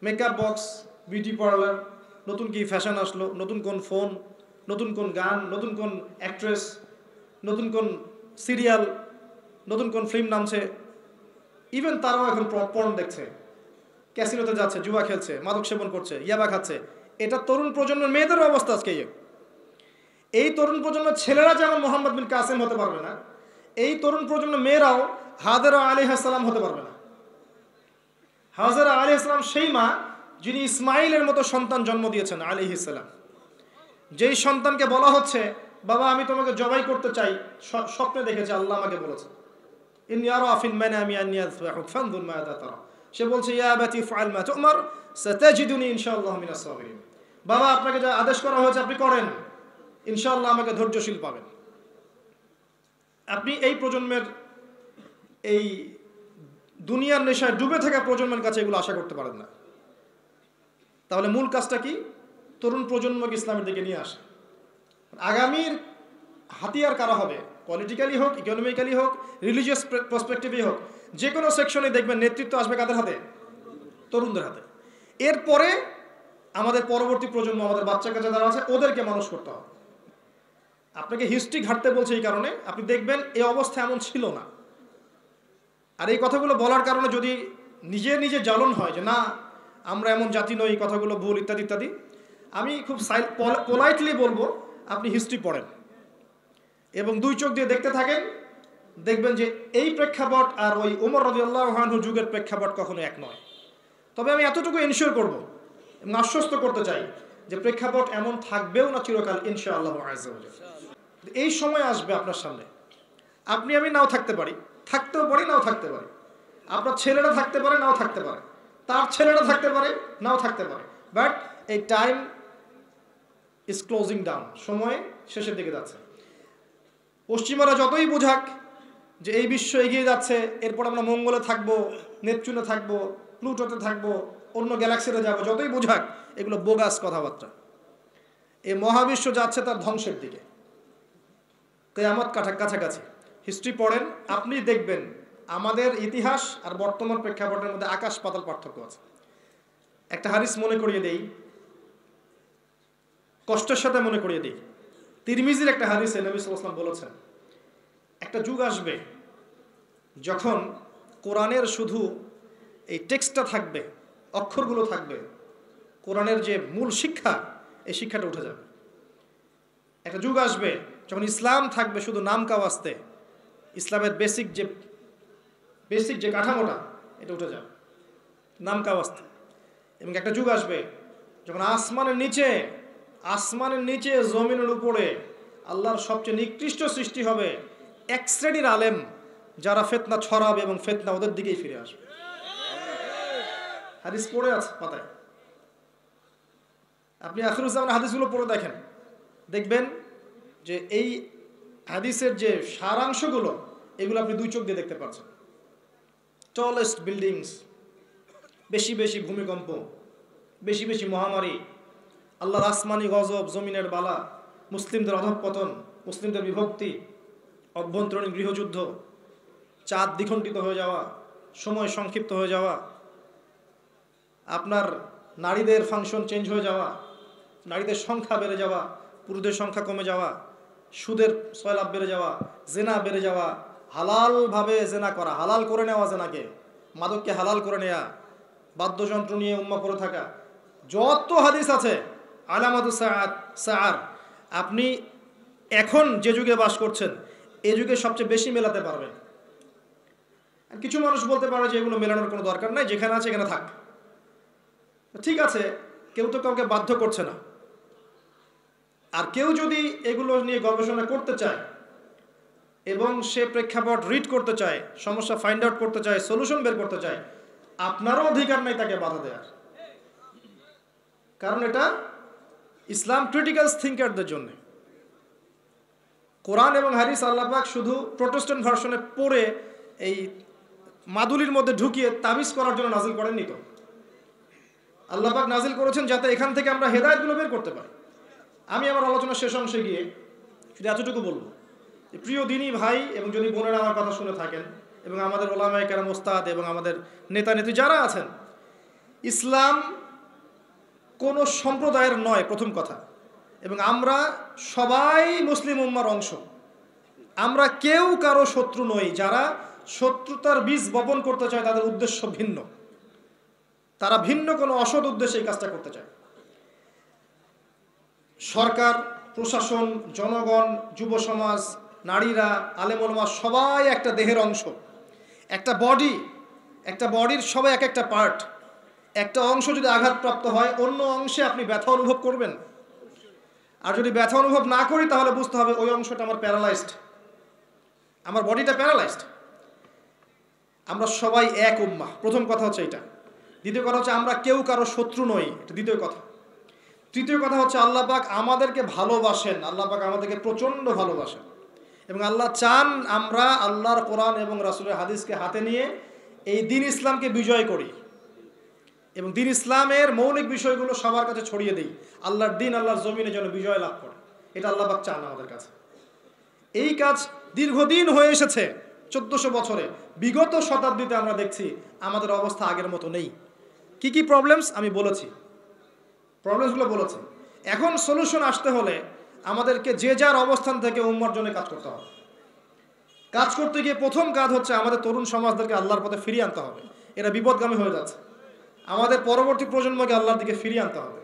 মেকআপ বক্স, বিউটি পার্লার, নতুন কি ফ্যাশন আসলো, নতুন কোন ফোন, নতুন কোন গান, নতুন কোন অ্যাক্ট্রেস, নতুন কোন সিরিয়াল, নতুন কোন ফিল্ম নামছে। ইভেন তারাও এখন পর্ন দেখছে, ক্যাসিনোতে যাচ্ছে, জুয়া খেলছে, মাদক সেবন করছে, ইয়াবা খাচ্ছে। এটা তরুণ প্রজন্মের মেয়েদেরও অবস্থা আজকে। এই তরুণ প্রজন্মের ছেলেরা যেমন মোহাম্মদ বিন কাসিম হতে পারবে না, এই তরুণ প্রজন্মের মেয়েরাও হাজেরা আলাইহিস সালাম হতে পারবে না। হাজেরা আলাইহিস সালাম সেই মা যিনি ইসমাইলের মতো সন্তান জন্ম দিয়েছেন আলাইহিস সালাম। যেই সন্তানকে বলা হচ্ছে বাবা আমি তোমাকে জবাই করতে চাই, স্বপ্নে দেখেছে, আল্লাহ আমাকে বলেছে ইন্নী আরা ফিল মানামি আন্নী আযবাহুক ফানজুর মাযা তারা। সে বলছে ইয়া আবাতি ফাআল মা তু'মার সাতাজিদুনি ইনশাআল্লাহু মিনাস সাবিরিন। বাবা আপনাকে যা আদেশ করা হয়েছে আপনি করেন, ইনশাআল্লাহ আমাকে ধৈর্যশীল পাবেন। আপনি এই প্রজন্মের, এই দুনিয়ার নেশায় ডুবে থাকা প্রজন্মের কাছে এগুলো আশা করতে পারেন না। তাহলে মূল কাজটা কি? তরুণ প্রজন্মকে ইসলামের দিকে নিয়ে আসে। আগামীর হাতিয়ার কারা হবে, পলিটিক্যালি হোক, ইকোনমিক্যালি হোক, রিলিজিয়াস পার্সপেক্টিভই হোক, যে কোনো সেকশনে দেখবেন নেতৃত্ব আসবে কাদের হাতে? তরুণদের হাতে। এরপরে আমাদের পরবর্তী প্রজন্ম, আমাদের বাচ্চা কাচ্চা যারা আছে ওদেরকে মানুষ করতে হবে। আপনাকে হিস্ট্রি ঘাটতে বলছে এই কারণে, আপনি দেখবেন এই অবস্থা এমন ছিল না। আর এই কথাগুলো বলার কারণে যদি নিজে নিজে জ্বালন হয় যে না আমরা এমন জাতি নই, কথাগুলো ভুল, ইত্যাদি ইত্যাদি, আমি খুব পোলাইটলি বলবো আপনি হিস্ট্রি পড়েন এবং দুই চোখ দিয়ে দেখতে থাকেন, দেখবেন যে এই প্রেক্ষাপট আর ওই ওমর রাদিয়াল্লাহু আনহু যুগের প্রেক্ষাপট কখনো এক নয়। তবে আমি এতটুকু এনশিওর করব এবং আশ্বস্ত করতে চাই যে প্রেক্ষাপট এমন থাকবেও না চিরকাল, ইনশাআল্লাহু আযজা ওয়া জাল্লা। এই সময় আসবে আপনার সামনে, আপনি আমি নাও থাকতে পারি, থাকতেও পারি, নাও থাকতে পারি। আপনার ছেলেরা থাকতে পারে, নাও থাকতে পারে, তার ছেলেরা থাকতে পারে, নাও থাকতে পারে। বাট এই টাইম ইজ ক্লোজিং ডাউন, সময় শেষের দিকে যাচ্ছে। পশ্চিমারা যতই বোঝাক যে এই বিশ্ব এগিয়ে যাচ্ছে, এরপর আমরা মঙ্গলে থাকবো, নেপচুনে থাকবো, প্লুটোতে থাকবো, অন্য গ্যালাক্সিতে যাবো, যতই বোঝাক, এগুলো বোগাস কথাবার্তা। এই মহাবিশ্ব যাচ্ছে তার ধ্বংসের দিকে, কিয়ামত কাছাকাছি। হিস্ট্রি পড়েন, আপনি দেখবেন আমাদের ইতিহাস আর বর্তমান প্রেক্ষাপটের মধ্যে আকাশ পাতাল পার্থক্য আছে। একটা হাদিস মনে করিয়ে দেই, কষ্টের সাথে মনে করিয়ে দিই। তিরমিজির একটা হাদিসে নবী সাল্লাল্লাহু আলাইহি ওয়াসাল্লাম বলেছেন একটা যুগ আসবে যখন কোরআনের শুধু এই টেক্সটটা থাকবে, অক্ষরগুলো থাকবে, কোরআনের যে মূল শিক্ষা, এই শিক্ষাটা উঠে যাবে। একটা যুগ আসবে যখন ইসলাম থাকবে শুধু নাম কাওয়াস্তে, ইসলামের বেসিক যে কাঠামোটা, এটা উঠে যাবে নাম কাওয়াস্তে। এবং একটা যুগ আসবে যখন আসমানের নিচে জমিনের উপরে আল্লাহর সবচেয়ে নিকৃষ্ট সৃষ্টি হবে এক শ্রেণীর আলেম, যারা ফিতনা ছড়াবে এবং ফিতনা ওদের দিকেই ফিরে আসবে। হাদিস পড়ে আছে পাতায়, আপনি আখিরুজ্জামানের হাদিসগুলো পড়ে দেখবেন যে এই হাদিসের যে সারাংশগুলো, এগুলো আপনি দুই চোখ দিয়ে দেখতে পাচ্ছেন। টলেস্ট বিল্ডিংস, বেশি বেশি ভূমিকম্প, বেশি বেশি মহামারী, আল্লাহর আসমানি গজব, জমিনের বালা, মুসলিমদের অধঃপতন, মুসলিমদের বিভক্তি, অভ্যন্তরীণ গৃহযুদ্ধ, চাঁদ দ্বিখণ্ডিত হয়ে যাওয়া, সময় সংক্ষিপ্ত হয়ে যাওয়া, আপনার নারীদের ফাংশন চেঞ্জ হয়ে যাওয়া, নারীদের সংখ্যা বেড়ে যাওয়া, পুরুষদের সংখ্যা কমে যাওয়া, সুদের সয়লাভ বেড়ে যাওয়া, জেনা বেড়ে যাওয়া, হালালভাবে জেনা করা, হালাল করে নেওয়া জেনাকে, মাদককে হালাল করে নেওয়া, বাদ্যযন্ত্র নিয়ে উম্মা করে থাকা, যত হাদিস আছে আলামাতুস সাআর, আপনি এখন যে যুগে বাস করছেন এই যুগে সবচেয়ে বেশি মেলাতে পারবেন। কিছু মানুষ বলতে পারে যে এগুলো মেলানোর কোনো দরকার নাই, যেখানে আছে এখানে থাক। ঠিক আছে, কেউ তো কাউকে বাধ্য করছে না। আর কেউ যদি এগুলো নিয়ে গবেষণা করতে চায় এবং সে প্রেক্ষাপট রিড করতে চায়, সমস্যা ফাইন্ড আউট করতে চায়, সলিউশন বের করতে চায়, আপনারও অধিকার নেই তাকে বাধা দেওয়ার। কারণ এটা ইসলাম ক্রিটিক্যাল থিঙ্কারদের জন্য। কোরআন এবং হাদিস আল্লাহ পাক শুধু প্রোটেস্ট্যান্ট ভার্সনে পড়ে এই মাদুলির মধ্যে ঢুকিয়ে তাবিজ করার জন্য নাজিল করেননি তো। আল্লাহ পাক নাজিল করেছেন যাতে এখান থেকে আমরা হেদায়েতগুলো বের করতে পারি। আমি আমার আলোচনার শেষ অংশে গিয়ে শুধু এতটুকু বলবো, প্রিয় দিনী ভাই এবং যদি বোনেরা আমার কথা শুনে থাকেন এবং আমাদের ওলামায়ে কেরাম, ওস্তাদ এবং আমাদের নেতা নেত্রী যারা আছেন, ইসলাম কোনো সম্প্রদায়ের নয়, প্রথম কথা। এবং আমরা সবাই মুসলিম উম্মার অংশ। আমরা কেউ কারো শত্রু নই। যারা শত্রুতার বীজ বপন করতে চায় তাদের উদ্দেশ্য ভিন্ন, তারা ভিন্ন কোনো অসৎ উদ্দেশ্যে এই কাজটা করতে চায়। সরকার, প্রশাসন, জনগণ, যুব সমাজ, নারীরা, আলেম ওলামা সবাই একটা দেহের অংশ, একটা বডি, একটা বডির সবাই এক একটা পার্ট। একটা অংশ যদি আঘাতপ্রাপ্ত হয় অন্য অংশে আপনি ব্যথা অনুভব করবেন। আর যদি ব্যথা অনুভব না করি তাহলে বুঝতে হবে ওই অংশটা আমার প্যারালাইজড, আমার বডিটা প্যারালাইজড। আমরা সবাই এক উম্মাহ, প্রথম কথা হচ্ছে এটা। দ্বিতীয় কথা হচ্ছে আমরা কেউ কারো শত্রু নই, এটা দ্বিতীয় কথা। তৃতীয় কথা হচ্ছে আল্লাহ পাক আমাদেরকে ভালোবাসেন, আল্লাহ পাক আমাদেরকে প্রচণ্ড ভালোবাসেন এবং আল্লাহ চান আমরা আল্লাহর কোরআন এবং রাসূলের হাদিসকে হাতে নিয়ে এই দ্বীন ইসলামকে বিজয় করি এবং দ্বীন ইসলামের মৌলিক বিষয়গুলো সবার কাছে ছড়িয়ে দিই। আল্লাহর দ্বীন আল্লাহর জমিনে যেন বিজয় লাভ করে, এটা আল্লাহ পাক চান আমাদের কাছে। এই কাজ দীর্ঘদিন হয়ে এসেছে, 1400 বছরে। বিগত শতাব্দীতে আমরা দেখছি আমাদের অবস্থা আগের মতো নেই। কি কি প্রবলেমস আমি বলেছি, প্রবলেমসগুলো বলেছি। এখন সলিউশন আসতে হলে আমাদেরকে যে যার অবস্থান থেকে উম্মার জন্য কাজ করতে হবে। কাজ করতে গিয়ে প্রথম কাজ হচ্ছে আমাদের তরুণ সমাজদেরকে আল্লাহর পথে ফিরিয়ে আনতে হবে। এরা বিপদগামী হয়ে যাচ্ছে। আমাদের পরবর্তী প্রজন্মকে আল্লাহর দিকে ফিরিয়ে আনতে হবে।